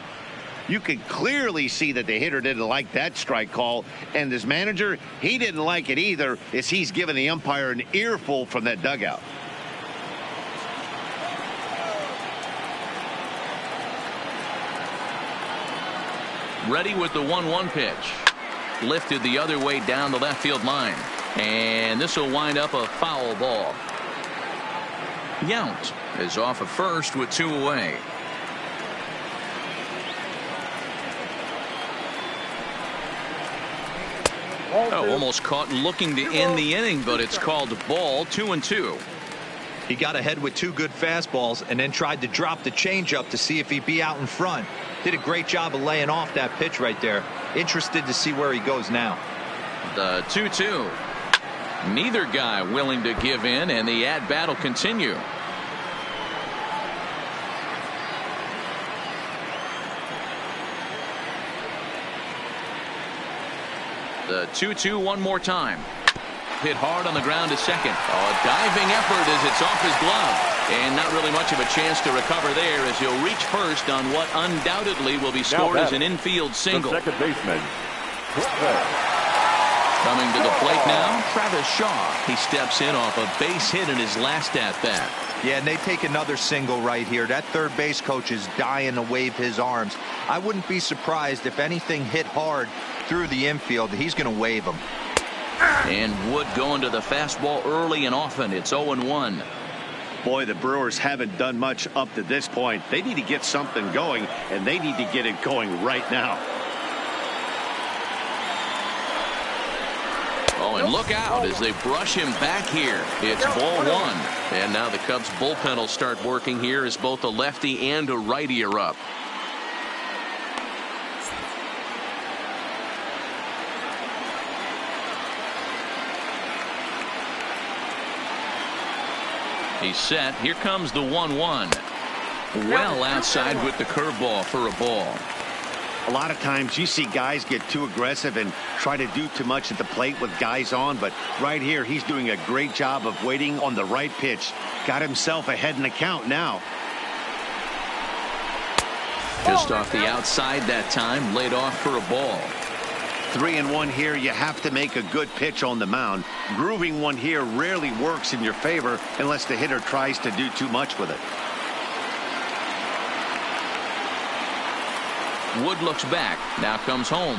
You can clearly see that the hitter didn't like that strike call, and his manager, he didn't like it either, as he's giving the umpire an earful from that dugout. Ready with the 1-1 pitch. Lifted the other way down the left field line. And this will wind up a foul ball. Yount is off at first with 2 away. Oh, almost caught looking to end the inning, but it's called ball. 2-2. He got ahead with 2 good fastballs and then tried to drop the changeup to see if he'd be out in front. Did a great job of laying off that pitch right there. Interested to see where he goes now. The 2-2. Neither guy willing to give in, and the at-bat will continue. The 2-2 one more time. Hit hard on the ground to second. Oh, a diving effort as it's off his glove. And not really much of a chance to recover there, as he'll reach first on what undoubtedly will be scored as an infield single. The second baseman, Coming to the plate now, Travis Shaw. He steps in off a base hit in his last at-bat. Yeah, and they take another single right here. That third base coach is dying to wave his arms. I wouldn't be surprised if anything hit hard through the infield. He's going to wave them. And Wood going to the fastball early and often. It's 0-1. Boy, the Brewers haven't done much up to this point. They need to get something going, and they need to get it going right now. Oh, and look out as they brush him back here. It's ball one. And now the Cubs bullpen will start working here as both a lefty and a righty are up. He's set. Here comes the 1-1. Well outside with the curveball for a ball. A lot of times you see guys get too aggressive and try to do too much at the plate with guys on, but right here he's doing a great job of waiting on the right pitch. Got himself ahead in the count now. Just off the outside that time, laid off for a ball. 3-1 here. You have to make a good pitch on the mound. Grooving one here rarely works in your favor unless the hitter tries to do too much with it. Wood looks back. Now comes home.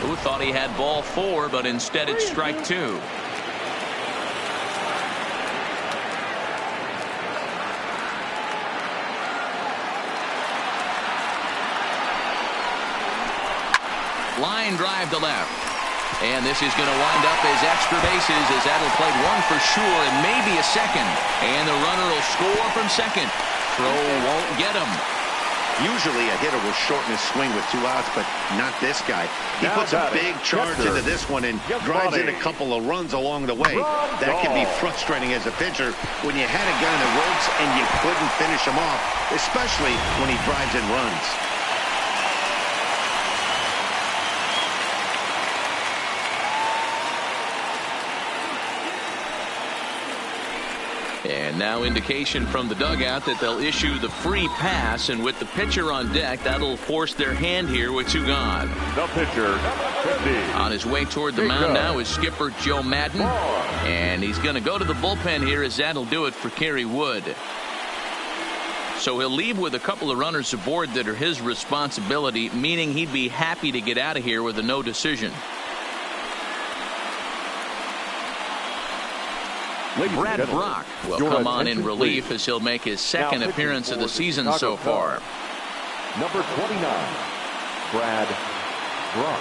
Who thought he had ball 4, but instead it's strike 2. Line drive to left. And this is going to wind up as extra bases as that'll play one for sure and maybe a second. And the runner will score from second. Throw won't get him. Usually a hitter will shorten his swing with 2 outs, but not this guy. He puts a big charge into this one and drives in a couple of runs along the way. That can be frustrating as a pitcher when you had a guy in the ropes and you couldn't finish him off, especially when he drives in runs. And now indication from the dugout that they'll issue the free pass, and with the pitcher on deck, that'll force their hand here with 2 gone. The pitcher, 50. On his way toward the mound now is skipper Joe Madden, and he's going to go to the bullpen here as that'll do it for Kerry Wood. So he'll leave with a couple of runners aboard that are his responsibility, meaning he'd be happy to get out of here with a no decision. Brad Brock will come on in relief as he'll make his second appearance of the season so far. Number 29, Brad Brock.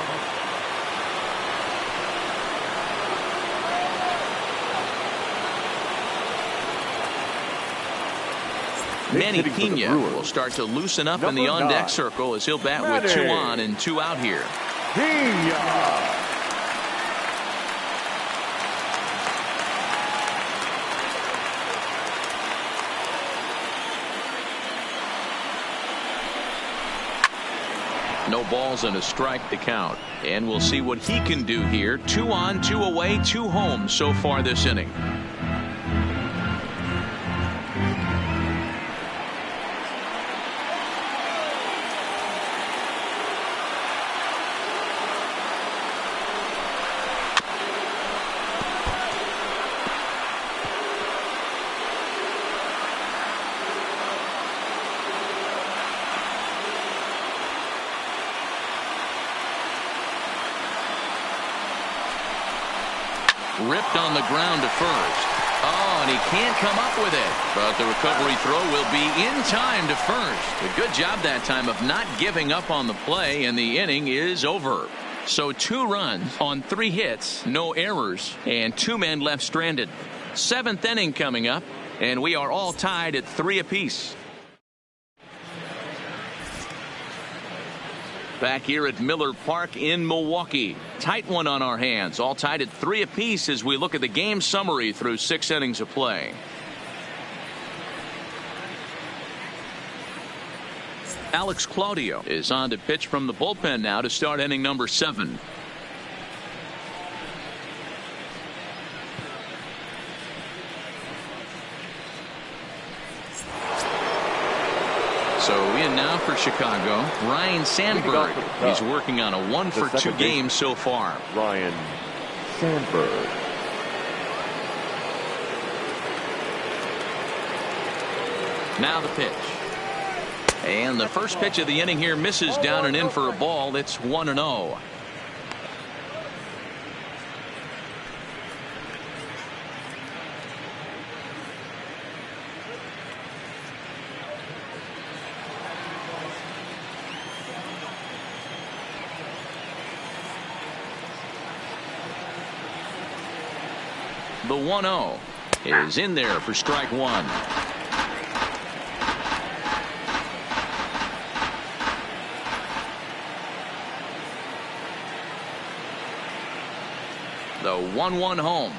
Manny Pena will start to loosen up in the on-deck circle as he'll bat with 2 on and 2 out here. Pena. No balls and a strike to count. And we'll see what he can do here. 2 on, 2 away, 2 home so far this inning. Ripped on the ground to first. Oh, and he can't come up with it. But the recovery throw will be in time to first. A good job that time of not giving up on the play, and the inning is over. So 2 runs on 3 hits, no errors, and 2 men left stranded. 7th inning coming up, and we are all tied at 3 apiece. Back here at Miller Park in Milwaukee. Tight one on our hands. All tied at 3 apiece as we look at the game summary through 6 innings of play. Alex Claudio is on to pitch from the bullpen now to start inning number 7. So in now for Chicago, Ryan Sandberg. He's working on a 1-for-2 game so far. Ryan Sandberg. Now the pitch. And the first pitch of the inning here misses down and in for a ball. It's 1-0. The 1-0 is in there for strike one. The 1-1 home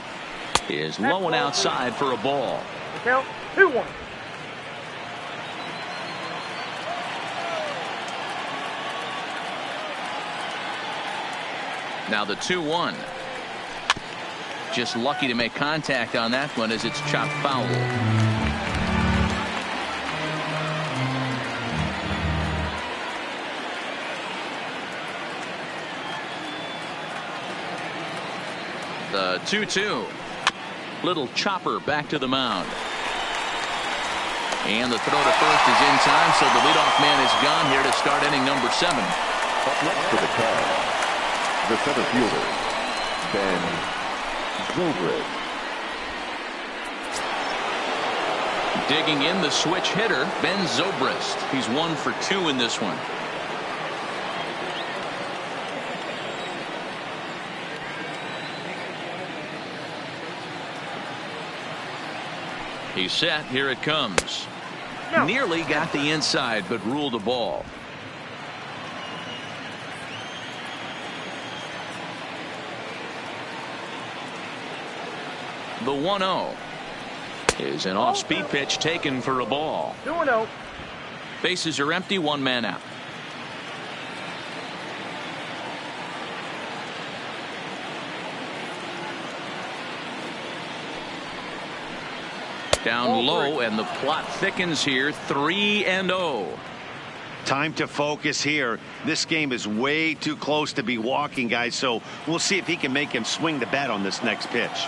is low and outside for a ball. Count 2-1. Now the 2-1. Just lucky to make contact on that one as it's chopped foul. The 2-2. Little chopper back to the mound. And the throw to first is in time, so the leadoff man is gone here to start inning number 7. Up next for the Cubs, the center fielder, Ben Zobrist. Digging in the switch hitter, Ben Zobrist. He's 1 for 2 in this one. He's set. Here it comes. No. Nearly got the inside, but ruled a ball. The 1-0 is an off-speed pitch taken for a ball. 2-0. Bases are empty, 1 man out. Down low, and the plot thickens here. 3-0. Time to focus here. This game is way too close to be walking, guys, so we'll see if he can make him swing the bat on this next pitch.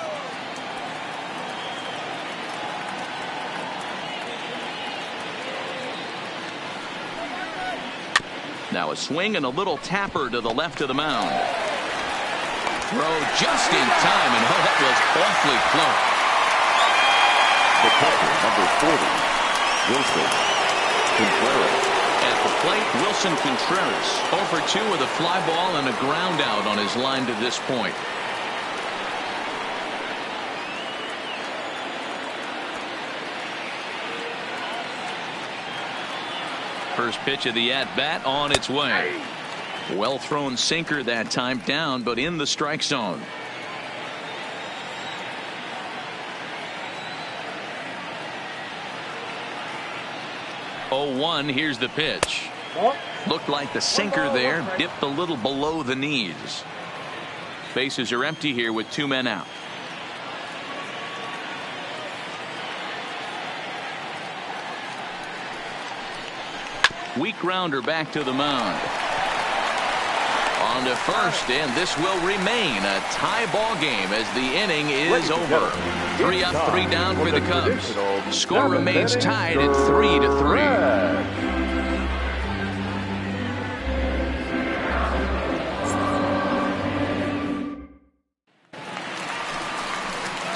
Now a swing and a little tapper to the left of the mound. Throw just in time, and oh, that was awfully close. The catcher, number 40, Wilson Contreras. At the plate, Wilson Contreras 0 for 2 with a fly ball and a ground out on his line to this point. First pitch of the at-bat on its way. Well thrown sinker that time, down but in the strike zone. 0-1. Here's the pitch. Looked like the sinker there, dipped a little below the knees. Bases are empty here with 2 men out. Weak grounder back to the mound. On to first, and this will remain a tie ball game as the inning is over. 3 up, 3 down for the Cubs. Score remains tied at 3-3.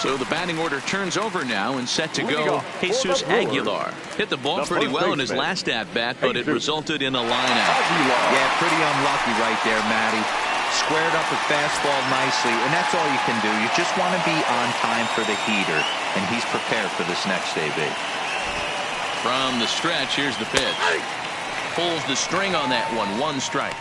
So the batting order turns over now and set to go. Jesus Aguilar hit the ball pretty well in his last at-bat, but it resulted in a line-out. Yeah, pretty unlucky right there, Matty. Squared up a fastball nicely, and that's all you can do. You just want to be on time for the heater, and he's prepared for this next AB. From the stretch, here's the pitch. Pulls the string on that one. 1 strike.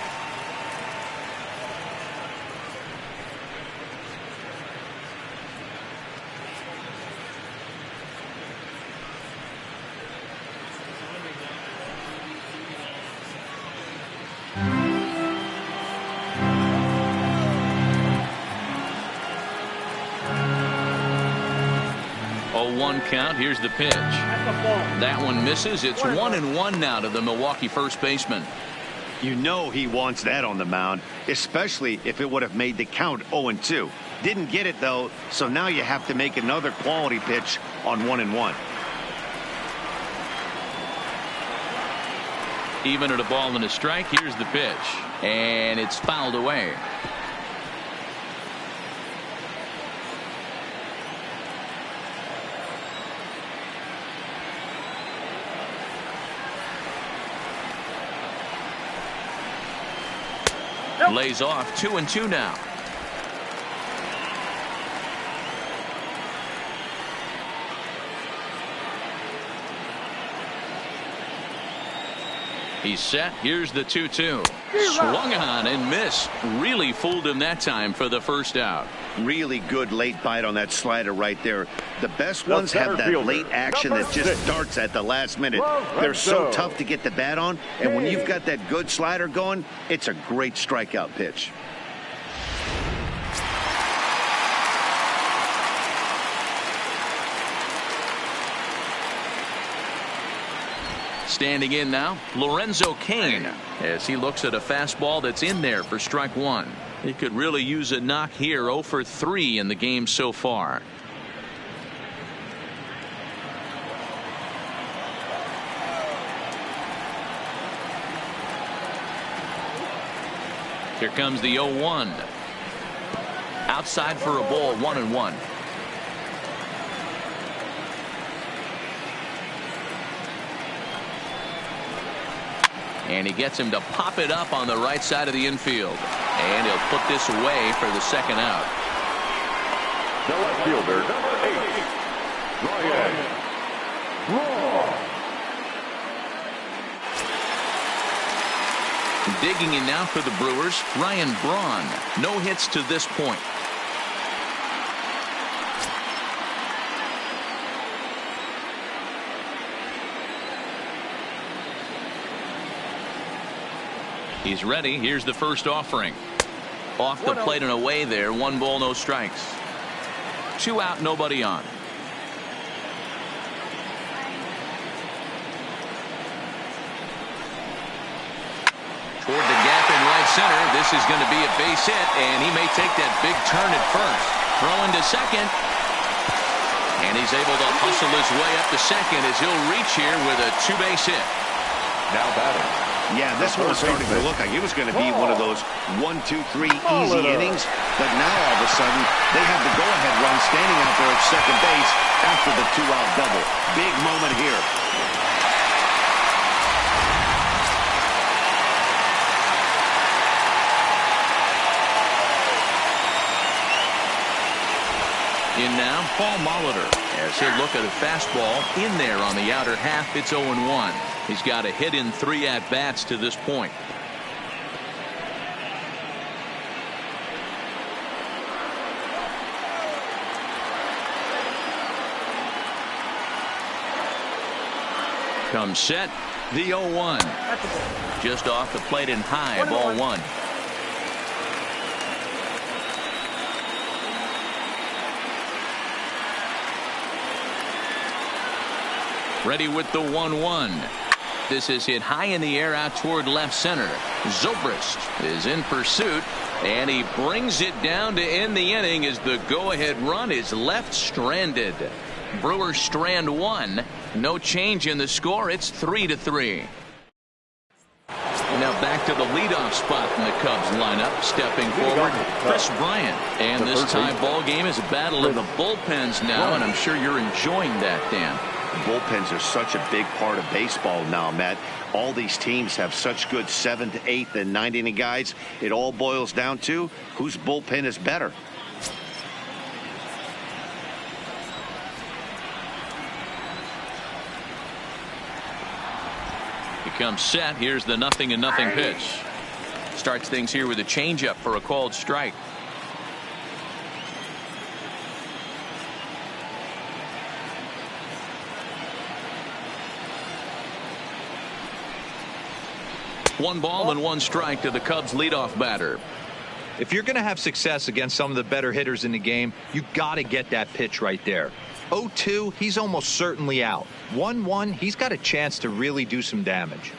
Count. Here's the pitch. That one misses. It's 1-1 now to the Milwaukee first baseman. You know he wants that on the mound, especially if it would have made the count 0-2. Didn't get it though, so now you have to make another quality pitch on 1-1. Even at a ball and a strike. Here's the pitch, and it's fouled away. Lays off. 2-2 now. He's set. Here's the 2-2. Swung on and missed. Really fooled him that time for the first out. Really good late bite on that slider right there. The best ones have that late action that just starts at the last minute. They're so tough to get the bat on, and when you've got that good slider going, it's a great strikeout pitch. Standing in now, Lorenzo Cain, as he looks at a fastball that's in there for strike one. He could really use a knock here. 0 for 3 in the game so far. Here comes the 0-1. Outside for a ball, 1-1. And he gets him to pop it up on the right side of the infield. And he'll put this away for the second out. The left fielder, number 8, Ryan Braun. Digging in now for the Brewers, Ryan Braun. No hits to this point. He's ready. Here's the first offering. Off the plate and away there. 1 ball, no strikes. 2 out, nobody on. Toward the gap in right center. This is going to be a base hit, and he may take that big turn at first. Throwing to second. And he's able to hustle his way up to second as he'll reach here with a 2-base hit. Now batting. Yeah, this one was starting to look like it was going to be one of those 1, 2, 3 easy innings. But now all of a sudden, they have the go-ahead run standing out there at second base after the 2-out double. Big moment here. In now, Paul Molitor, as he'll look at a fastball in there on the outer half. It's 0-1. He's got a hit in 3 at-bats to this point. Comes set, the 0-1. Just off the plate and high, ball 1. Ready with the 1-1. This is hit high in the air out toward left center. Zobrist is in pursuit, and he brings it down to end the inning as the go-ahead run is left stranded. Brewers strand 1. No change in the score. It's 3-3. Now back to the leadoff spot in the Cubs lineup. Stepping forward, Chris Bryant. And this tie ball game is a battle of the bullpens now, and I'm sure you're enjoying that, Dan. Bullpens are such a big part of baseball now, Matt. All these teams have such good 7th, 8th, and 9th inning guys. It all boils down to whose bullpen is better. He comes set. Here's the 0-0 pitch. Starts things here with a changeup for a called strike. One ball and 1 strike to the Cubs leadoff batter. If you're going to have success against some of the better hitters in the game, you got to get that pitch right there. 0-2, he's almost certainly out. 1-1, he's got a chance to really do some damage.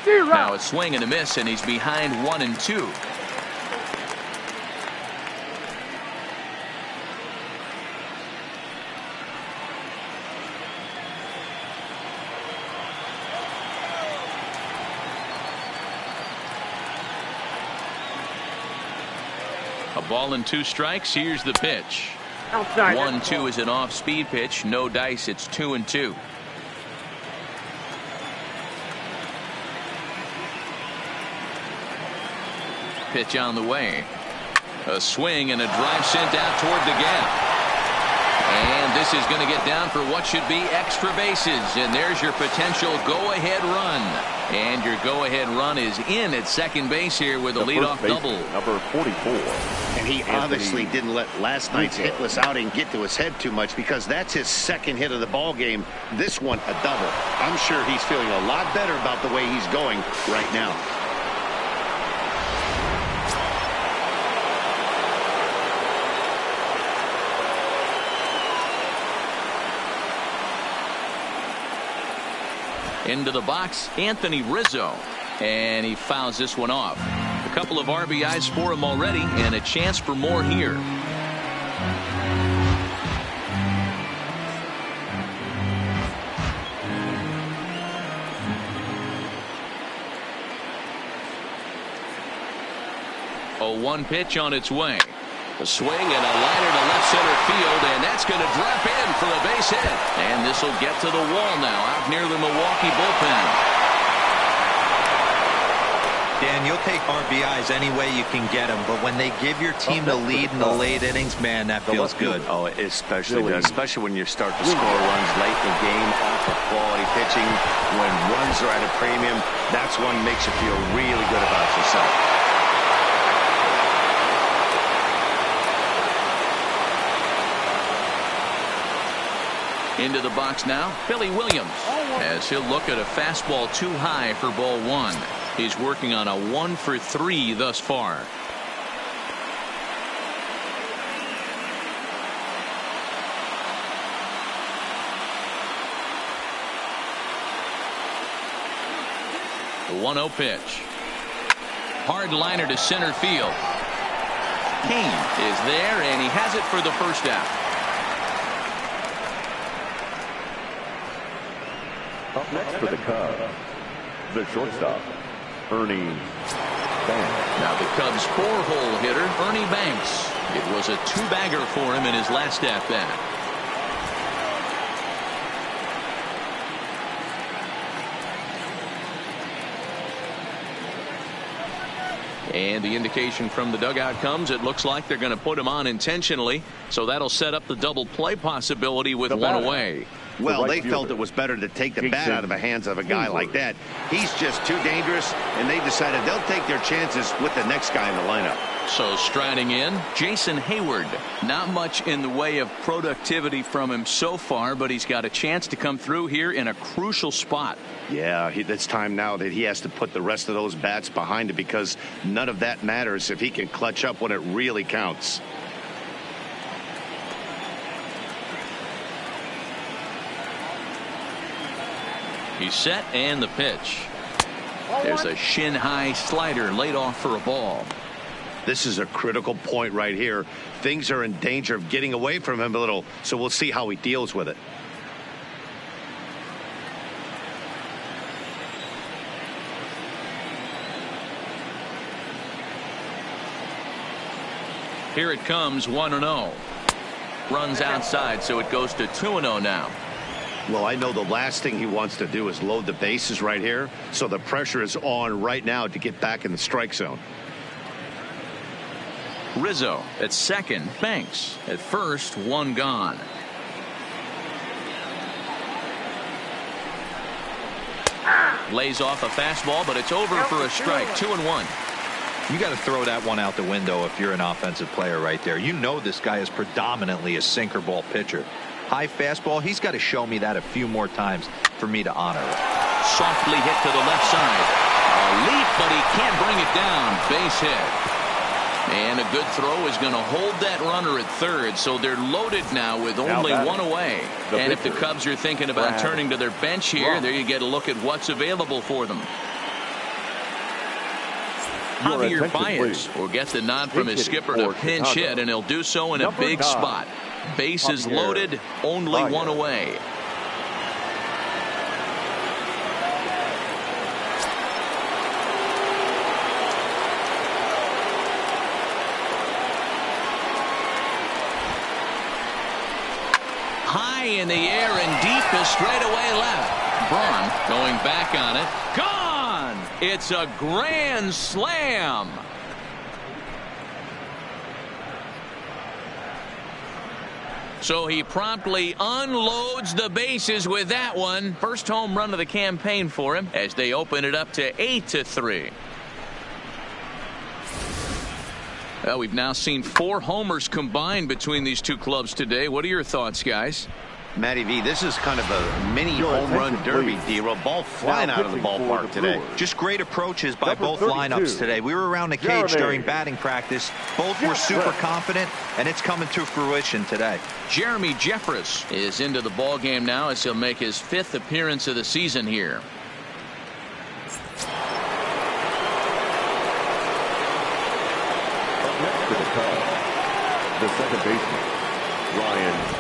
Now a swing and a miss, and he's behind 1-2. A ball and 2 strikes. Here's the pitch. Outside. 1-2 is an off-speed pitch. No dice. It's 2-2. Pitch on the way. A swing and a drive sent out toward the gap. And this is going to get down for what should be extra bases. And there's your potential go-ahead run. And your go-ahead run is in at second base here with a leadoff double. Number 44. And he obviously didn't let last night's hitless outing get to his head too much, because that's his second hit of the ball game. This one, a double. I'm sure he's feeling a lot better about the way he's going right now. Into the box, Anthony Rizzo. And he fouls this one off. A couple of RBIs for him already, and a chance for more here. A 1 pitch on its way. A swing and a liner to left center field, and that's going to drop in for a base hit. And this will get to the wall now out near the Milwaukee bullpen. Dan, you'll take RBIs any way you can get them, but when they give your team the lead in the late innings, man, that feels good. Oh, it especially does, especially when you start to score runs late in the game off of quality pitching. When runs are at a premium, that's one makes you feel really good about yourself. Into the box now, Billy Williams, as he'll look at a fastball too high for ball 1. He's working on a 1 for 3 thus far. The 1-0 pitch. Hard liner to center field. Kane is there, and he has it for the first out. Up next for the Cubs, the shortstop, Ernie Banks. Now the Cubs' 4-hole hitter, Ernie Banks. It was a 2-bagger for him in his last at-bat. And the indication from the dugout comes, it looks like they're going to put him on intentionally, so that'll set up the double play possibility with one away. Well, they felt it was better to take the bat out of the hands of a guy like that. He's just too dangerous, and they decided they'll take their chances with the next guy in the lineup. So striding in, Jason Hayward. Not much in the way of productivity from him so far, but he's got a chance to come through here in a crucial spot. Yeah, it's time now that he has to put the rest of those bats behind it, because none of that matters if he can clutch up when it really counts. He's set, and the pitch. There's a shin-high slider laid off for a ball. This is a critical point right here. Things are in danger of getting away from him a little, so we'll see how he deals with it. Here it comes, 1-0. Runs outside, so it goes to 2-0 now. Well, I know the last thing he wants to do is load the bases right here, so the pressure is on right now to get back in the strike zone. Rizzo at second, Banks at first, 1 gone. Lays off a fastball, but it's over for a strike. 2-1. You got to throw that one out the window if you're an offensive player right there. You know this guy is predominantly a sinker ball pitcher. High fastball, he's got to show me that a few more times for me to honor it. Softly hit to the left side. A leap, but he can't bring it down. Base hit. And a good throw is going to hold that runner at third, so they're loaded now with only 1 away. And if the Cubs are thinking about turning to their bench here, there you get a look at what's available for them. Javier Baez will get the nod from his skipper to pinch hit, and he'll do so in a big spot. Bases loaded, only 1 away. High in the air and deep is straightaway left. Braun going back on it. Gone! It's a grand slam. So he promptly unloads the bases with that one. First home run of the campaign for him as they open it up to 8-3. Well, we've now seen 4 homers combined between these two clubs today. What are your thoughts, guys? Matty V, this is kind of a mini home run derby, D-Roll. Ball flying out of the ballpark today. Just great approaches by Number both 32. lineups today. We were around the cage during batting practice. Both were super confident, and it's coming to fruition today. Jeremy Jeffress is into the ball game now as he'll make his 5th appearance of the season here. Next to the Cubs, the second baseman, Ryan.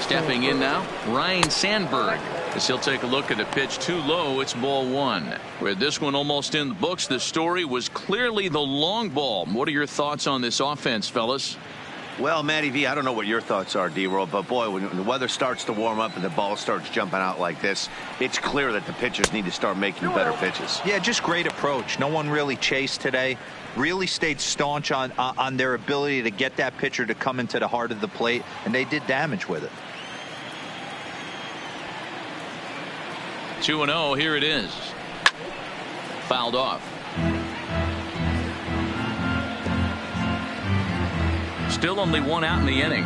Stepping in now, Ryan Sandberg. As he'll take a look at a pitch too low, it's ball 1. With this one almost in the books, the story was clearly the long ball. What are your thoughts on this offense, fellas? Well, Matty V, I don't know what your thoughts are, D-Roll, but boy, when the weather starts to warm up and the ball starts jumping out like this, it's clear that the pitchers need to start making better pitches. Yeah, just great approach. No one really chased today. Really stayed staunch on their ability to get that pitcher to come into the heart of the plate, and they did damage with it. 2-0, here it is. Fouled off. Still only 1 out in the inning.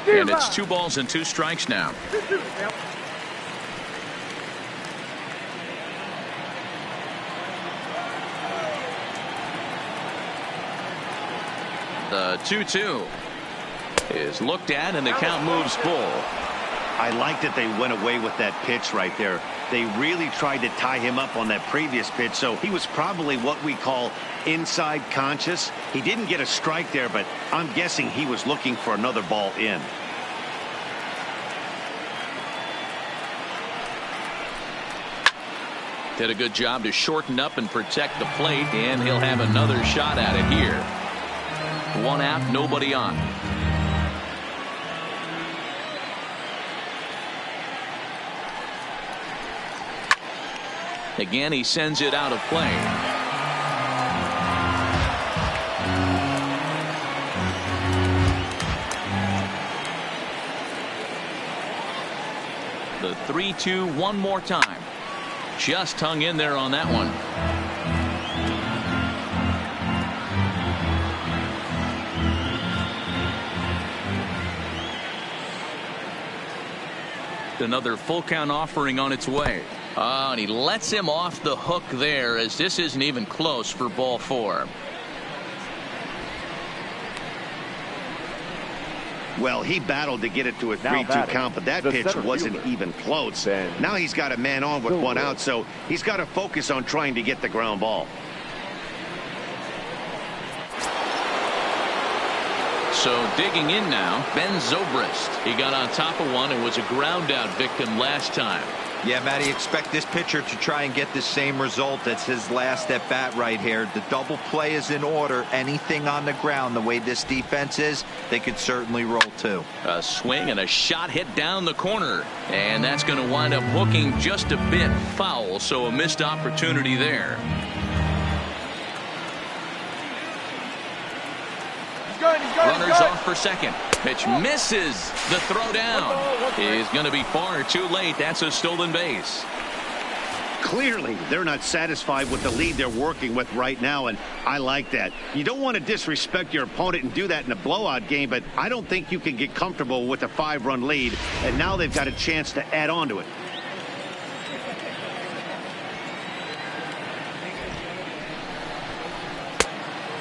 And it's 2 balls and 2 strikes now. The 2-2 is looked at and the count moves full. I like that they went away with that pitch right there. They really tried to tie him up on that previous pitch, so he was probably what we call inside conscious. He didn't get a strike there, but I'm guessing he was looking for another ball in. Did a good job to shorten up and protect the plate, and he'll have another shot at it here. 1 out, nobody on. Again, he sends it out of play. The 3-2 one more time. Just hung in there on that one. Another full count offering on its way. And he lets him off the hook there, as this isn't even close for ball 4. Well, he battled to get it to a 3-2 count, but that pitch wasn't even close. Now he's got a man on with 1 out, so he's got to focus on trying to get the ground ball. So digging in now, Ben Zobrist. He got on top of one and was a ground out victim last time. Yeah, Matty, expect this pitcher to try and get the same result as his last at bat right here. The double play is in order. Anything on the ground, the way this defense is, they could certainly roll too. A swing and a shot hit down the corner, and that's going to wind up hooking just a bit foul, so a missed opportunity there. Runners off for second. Pitch misses. The throw down is going to be far too late. That's a stolen base. Clearly, they're not satisfied with the lead they're working with right now, and I like that. You don't want to disrespect your opponent and do that in a blowout game, but I don't think you can get comfortable with a 5-run lead, and now they've got a chance to add on to it.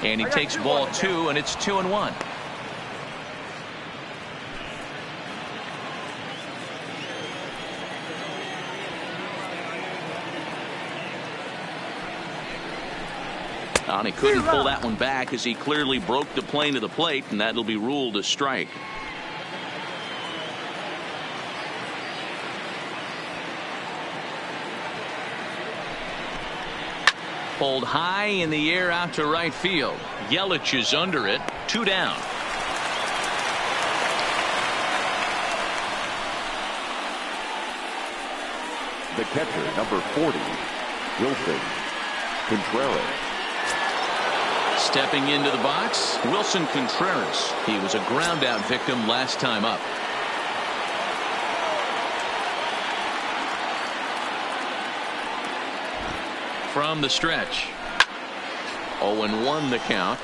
And he takes ball 2, and it's 2-1. And he couldn't pull that one back as he clearly broke the plane of the plate, and that'll be ruled a strike. Pulled high in the air out to right field. Yelich is under it. 2 down. The catcher, number 40, Wilson. Contreras. Stepping into the box, Wilson Contreras. He was a ground out victim last time up. From the stretch. 0-1 the count.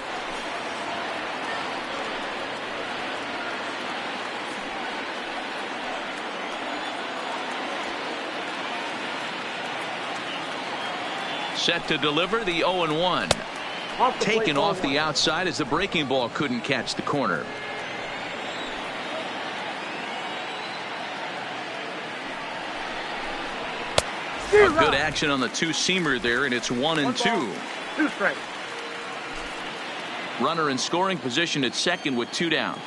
Set to deliver the 0-1. Taken off the outside as the breaking ball couldn't catch the corner. A good action on the two-seamer there, and it's 1-2. 2 strikes. Runner in scoring position at second with 2 down.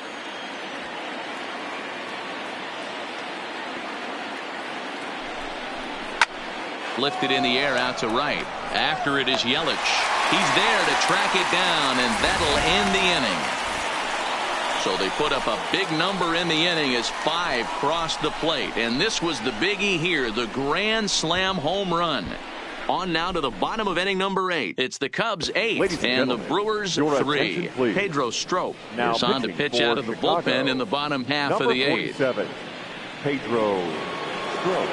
Lifted in the air out to right. After it is Yelich. He's there to track it down, and that'll end the inning. So they put up a big number in the inning as 5 crossed the plate. And this was the biggie here, the grand slam home run. On now to the bottom of inning number 8. It's the Cubs 8 and the Brewers 3. Pedro Strop is on to pitch out of the bullpen in the bottom half of the 8th. Number 47, Pedro Strop.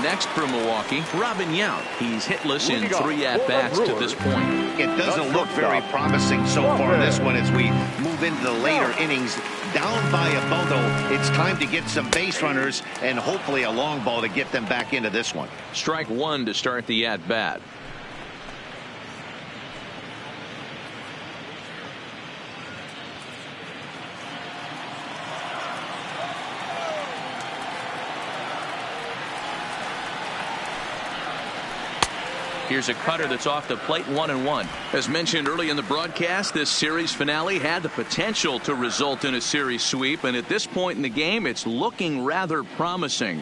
Next for Milwaukee, Robin Yount. He's hitless in 3 at-bats to this point. It doesn't look very promising so far in this one as we move into the later innings. Down by a bundle, it's time to get some base runners and hopefully a long ball to get them back into this one. Strike 1 to start the at-bat. Here's a cutter that's off the plate, 1-1. As mentioned early in the broadcast, this series finale had the potential to result in a series sweep, and at this point in the game, it's looking rather promising.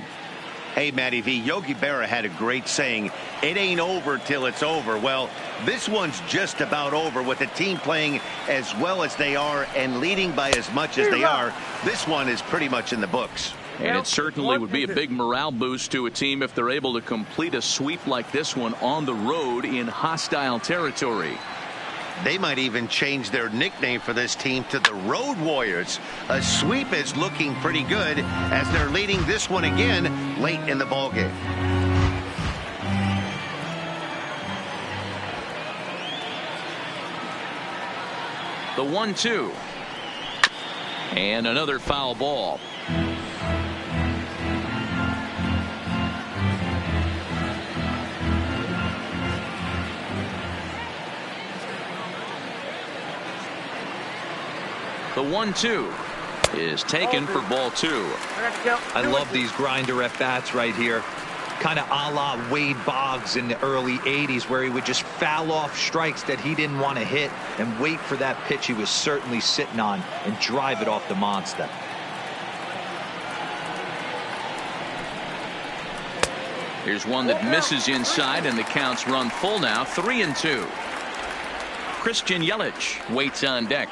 Hey, Matty V, Yogi Berra had a great saying, it ain't over till it's over. Well, this one's just about over with the team playing as well as they are and leading by as much as they are. This one is pretty much in the books. And it certainly would be a big morale boost to a team if they're able to complete a sweep like this one on the road in hostile territory. They might even change their nickname for this team to the Road Warriors. A sweep is looking pretty good as they're leading this one again late in the ballgame. The 1-2. And another foul ball. The 1-2 is taken for ball 2. I love these grinder at bats right here. Kind of a la Wade Boggs in the early 80s, where he would just foul off strikes that he didn't want to hit and wait for that pitch he was certainly sitting on and drive it off the monster. Here's one that misses inside, and the count's run full now, 3-2. Christian Yelich waits on deck.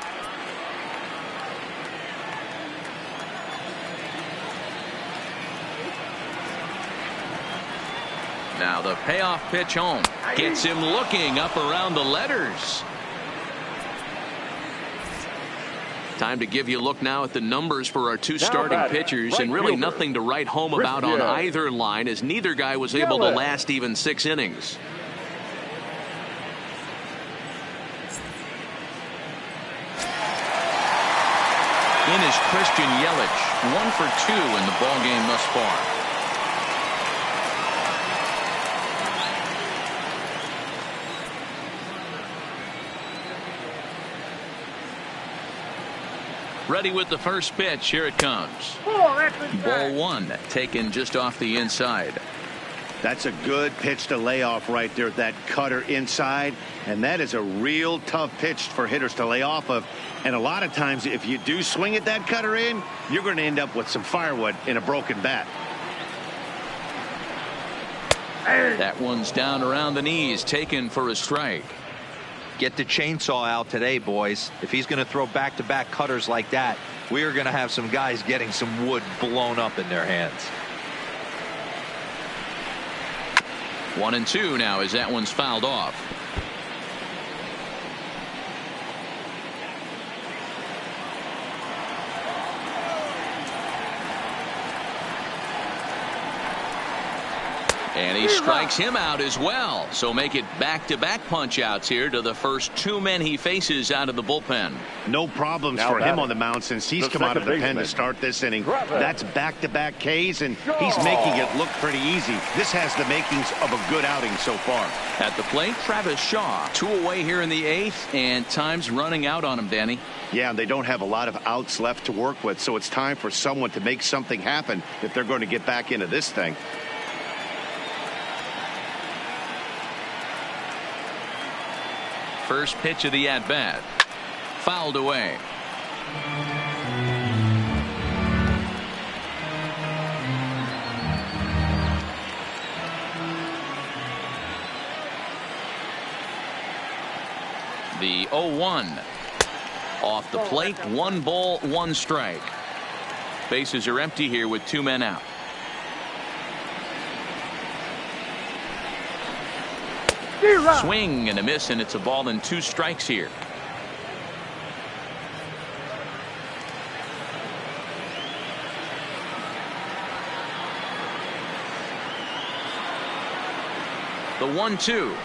Now the payoff pitch home gets him looking up around the letters. Time to give you a look now at the numbers for our 2 starting pitchers, and really nothing to write home about on either line, as neither guy was able to last even 6 innings. In is Christian Yelich, 1 for 2 in the ballgame thus far. Ready with the first pitch. Here it comes. Ball 1 taken just off the inside. That's a good pitch to lay off right there, that cutter inside, and that is a real tough pitch for hitters to lay off of. And a lot of times if you do swing at that cutter in, you're going to end up with some firewood in a broken bat. That one's down around the knees, taken for a strike. Get the chainsaw out today, boys. If he's going to throw back-to-back cutters like that, we are going to have some guys getting some wood blown up in their hands. 1-2 now as that one's fouled off. And he strikes him out as well. So make it back-to-back punch-outs here to the first two men he faces out of the bullpen. No problems for him on the mound since he's come out of the pen to start this inning. That's back-to-back Ks, and he's making it look pretty easy. This has the makings of a good outing so far. At the plate, Travis Shaw. 2 away here in the 8th, and time's running out on him, Danny. Yeah, and they don't have a lot of outs left to work with, so it's time for someone to make something happen if they're going to get back into this thing. First pitch of the at-bat. Fouled away. The 0-1. Off the plate, 1 ball, 1 strike. Bases are empty here with 2 men out. Swing and a miss, and it's a ball and 2 strikes here. The 1-2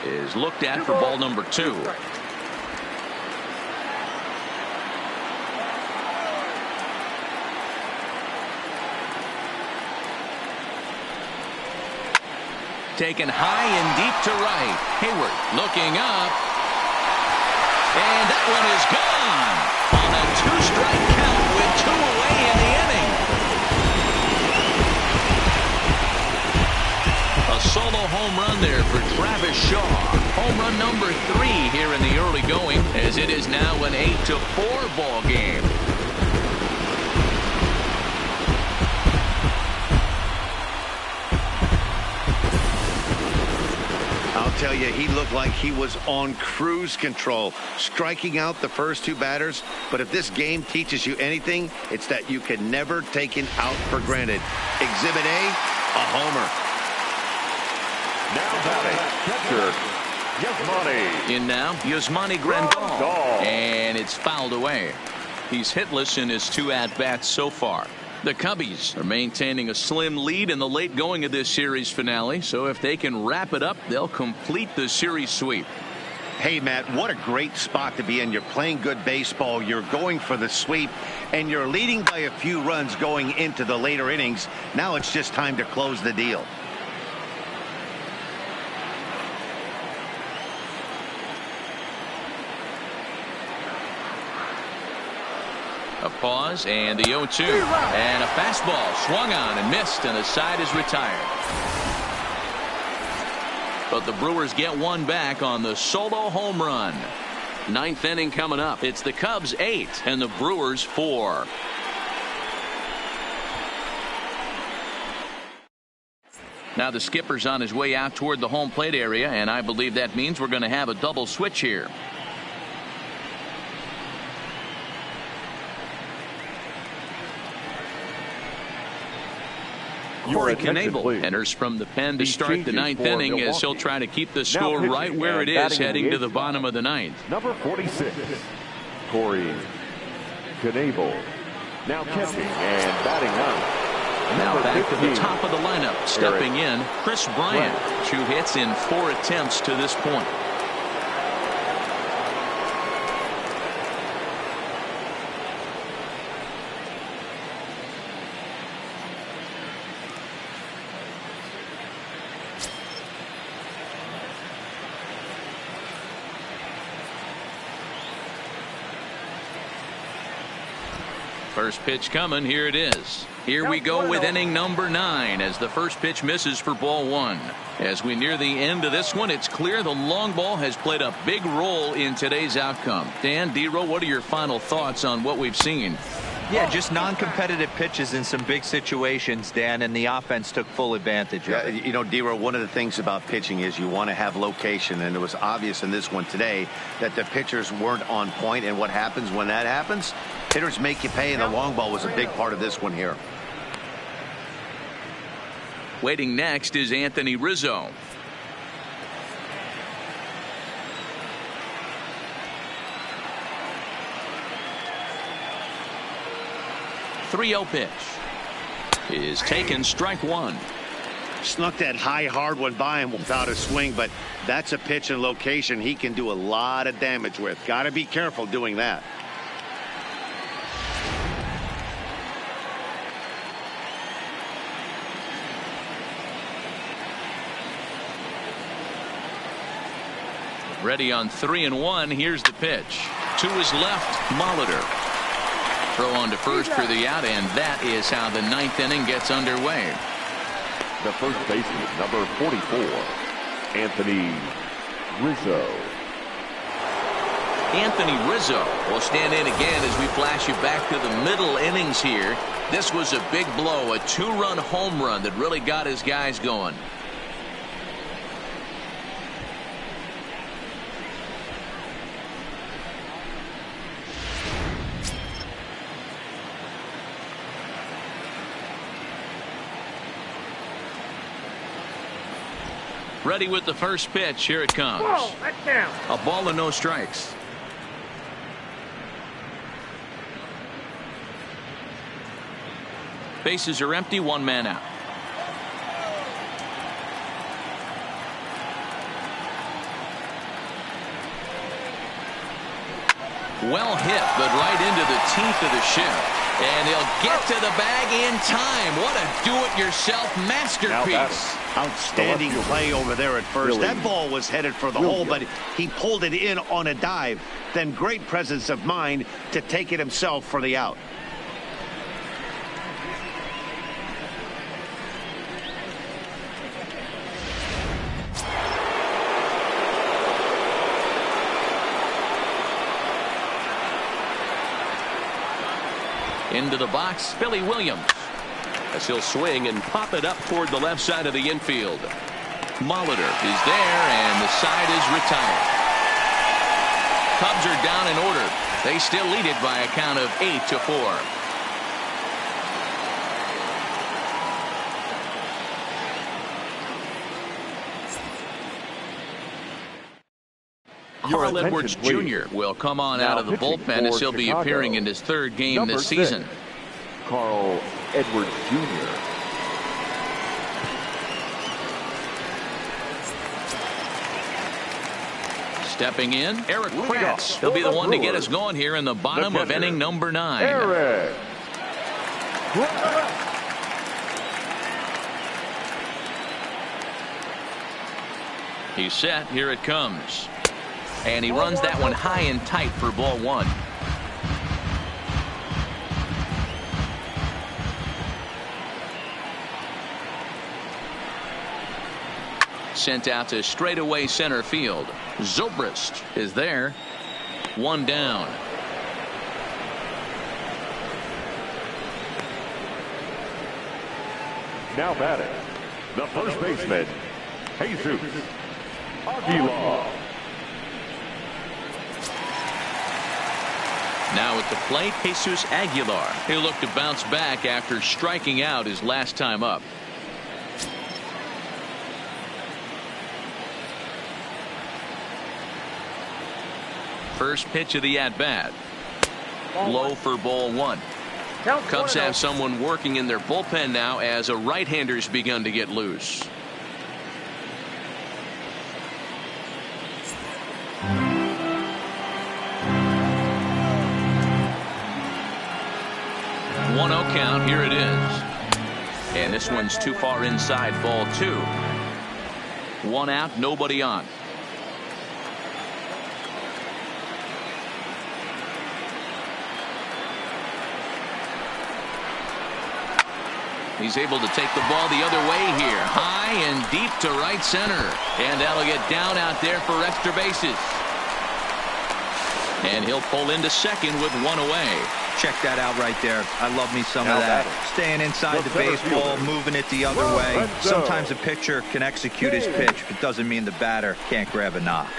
is looked at for ball number 2. Taken high and deep to right. Hayward looking up. And that one is gone on a 2-strike count with 2 away in the inning. A solo home run there for Travis Shaw. Home run number 3 here in the early going, as it is now an 8-4 ball game. I'll tell you, he looked like he was on cruise control, striking out the first 2 batters. But if this game teaches you anything, it's that you can never take an out for granted. Exhibit A, a homer. Now batting, Yasmani. In now, Yasmani Grandal. And it's fouled away. He's hitless in his 2 at-bats so far. The Cubbies are maintaining a slim lead in the late going of this series finale, so if they can wrap it up, they'll complete the series sweep. Hey, Matt, what a great spot to be in. You're playing good baseball, you're going for the sweep, and you're leading by a few runs going into the later innings. Now it's just time to close the deal. A pause and the 0-2, and a fastball swung on and missed, and the side is retired. But the Brewers get one back on the solo home run. 9th inning coming up. It's the Cubs 8 and the Brewers 4. Now the skipper's on his way out toward the home plate area, and I believe that means we're going to have a double switch here. Corey Knebel enters from the pen to start the 9th inning, as he'll try to keep the score right where it is heading to the bottom of the 9th. Number 46, Corey Knebel. Now catching and batting out. Now back to the top of the lineup, stepping in, Chris Bryant. 2 hits in 4 attempts to this point. First pitch coming. Here it is. Here we go with inning number 9 as the first pitch misses for ball 1. As we near the end of this one, it's clear the long ball has played a big role in today's outcome. Dan, D-Row, what are your final thoughts on what we've seen? Yeah, just non-competitive pitches in some big situations, Dan, and the offense took full advantage of it. You know, D-Row, one of the things about pitching is you want to have location, and it was obvious in this one today that the pitchers weren't on point, and what happens when that happens? Hitters make you pay, and the long ball was a big part of this one here. Waiting next is Anthony Rizzo. 3-0 pitch is taken, strike one. Snuck that high hard one by him without a swing, but that's a pitch and location he can do a lot of damage with. Got to be careful doing that. Ready on 3-1. Here's the pitch to his left. Molitor. Throw on to first for the out, and that is how the ninth inning gets underway. The first baseman, number 44, Anthony Rizzo. Anthony Rizzo will stand in again as we flash you back to the middle innings here. This was a big blow, a 2-run home run that really got his guys going. Ready with the first pitch. Here it comes. Whoa, that's down. A ball and no strikes. Bases are empty. One man out. Well hit, but right into the teeth of the ship. And he'll get to the bag in time. What a do-it-yourself masterpiece. Outstanding play over there at first. That ball was headed for the hole, but he pulled it in on a dive. Then great presence of mind to take it himself for the out. Into the box, Billy Williams. As he'll swing and pop it up toward the left side of the infield. Molitor is there, and the side is retired. Cubs are down in order. They still lead it by a count of 8-4. Carl Edwards Jr. will come on out of the bullpen as he'll be appearing in his third game this season. Carl Edwards Jr. Stepping in, Eric Kratz. He'll be the one to get us going here in the bottom of inning number 9. Eric. He's set. Here it comes. And he runs that one high and tight for ball 1. Sent out to straightaway center field. Zobrist is there. 1 down. Now batting, the first baseman, Jesus Aguilar. Now at the plate, Jesus Aguilar. He'll look to bounce back after striking out his last time up. First pitch of the at-bat. Low for ball 1. Cubs have someone working in their bullpen now as a right-hander's begun to get loose. One 0 count. Here it is. And this one's too far inside, ball 2. 1 out, nobody on. He's able to take the ball the other way here. High and deep to right center. And that'll get down out there for extra bases. And he'll pull into second with 1 away. Check that out right there. I love me some of that. Staying inside the baseball, moving it the other way. Sometimes a pitcher can execute his pitch, but doesn't mean the batter can't grab a knock.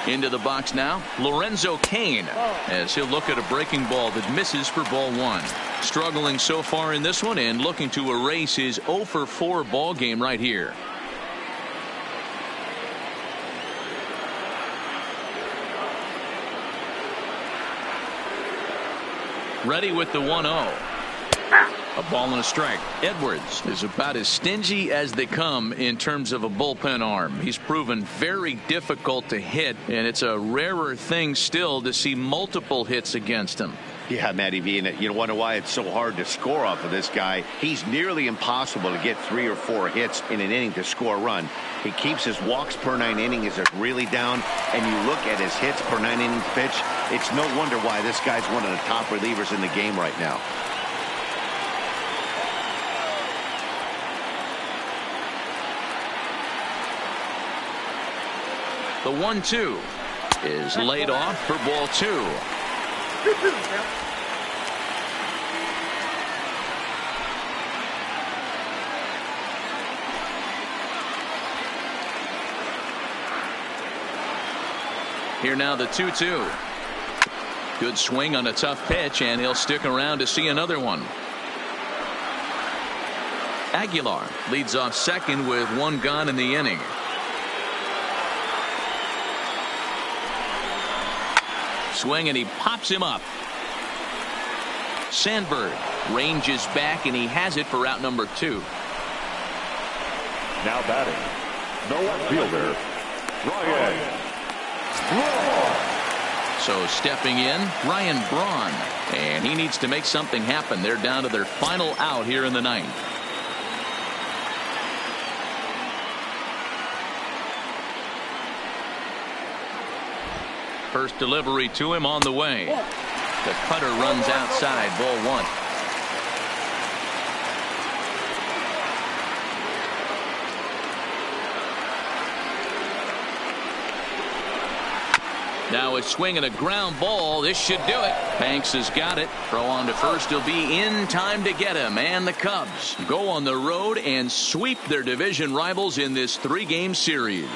Into the box now, Lorenzo Cain, as he'll look at a breaking ball that misses for ball one. Struggling so far in this one and looking to erase his 0 for 4 ball game right here. Ready with the 1-0. A ball and a strike. Edwards is about as stingy as they come in terms of a bullpen arm. He's proven very difficult to hit, and it's a rarer thing still to see multiple hits against him. Yeah, Matty V, and you wonder why it's so hard to score off of this guy. He's nearly impossible to get 3 or 4 hits in an inning to score a run. He keeps his walks per 9 innings is really down, and you look at his hits per 9 innings pitch, it's no wonder why this guy's one of the top relievers in the game right now. The 1-2 is laid off for ball 2. Here now the 2-2. Good swing on a tough pitch, and he'll stick around to see another one. Aguilar leads off second with 1 gone in the inning. Swing, and he pops him up. Sandberg ranges back, and he has it for out number 2. Now batting, the left fielder, Ryan Braun. So stepping in, Ryan Braun, and he needs to make something happen. They're down to their final out here in the 9th. First delivery to him on the way. The cutter runs outside, ball 1. Now a swing and a ground ball. This should do it. Banks has got it. Throw on to first. He'll be in time to get him. And the Cubs go on the road and sweep their division rivals in this 3-game series.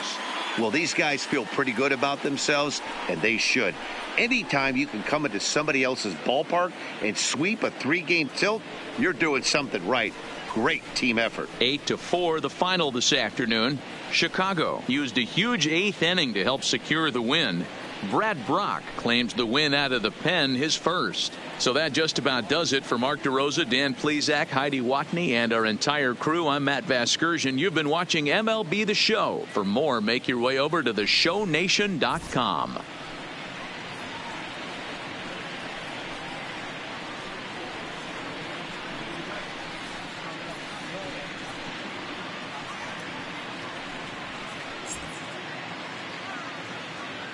Well, these guys feel pretty good about themselves, and they should. Anytime you can come into somebody else's ballpark and sweep a 3-game tilt, you're doing something right. Great team effort. 8-4 the final this afternoon. Chicago used a huge 8th inning to help secure the win. Brad Brock claims the win out of the pen, his first. So that just about does it for Mark DeRosa, Dan Plesac, Heidi Watney, and our entire crew. I'm Matt Vasgersian. You've been watching MLB The Show. For more, make your way over to theshownation.com.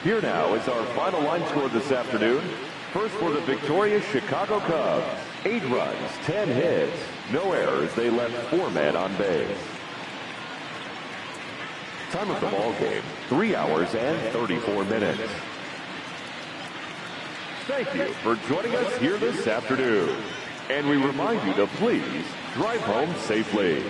Here now is our final line score this afternoon. First for the victorious Chicago Cubs. 8 runs, 10 hits, no errors. They left 4 men on base. Time of the ball game, 3 hours and 34 minutes. Thank you for joining us here this afternoon. And we remind you to please drive home safely.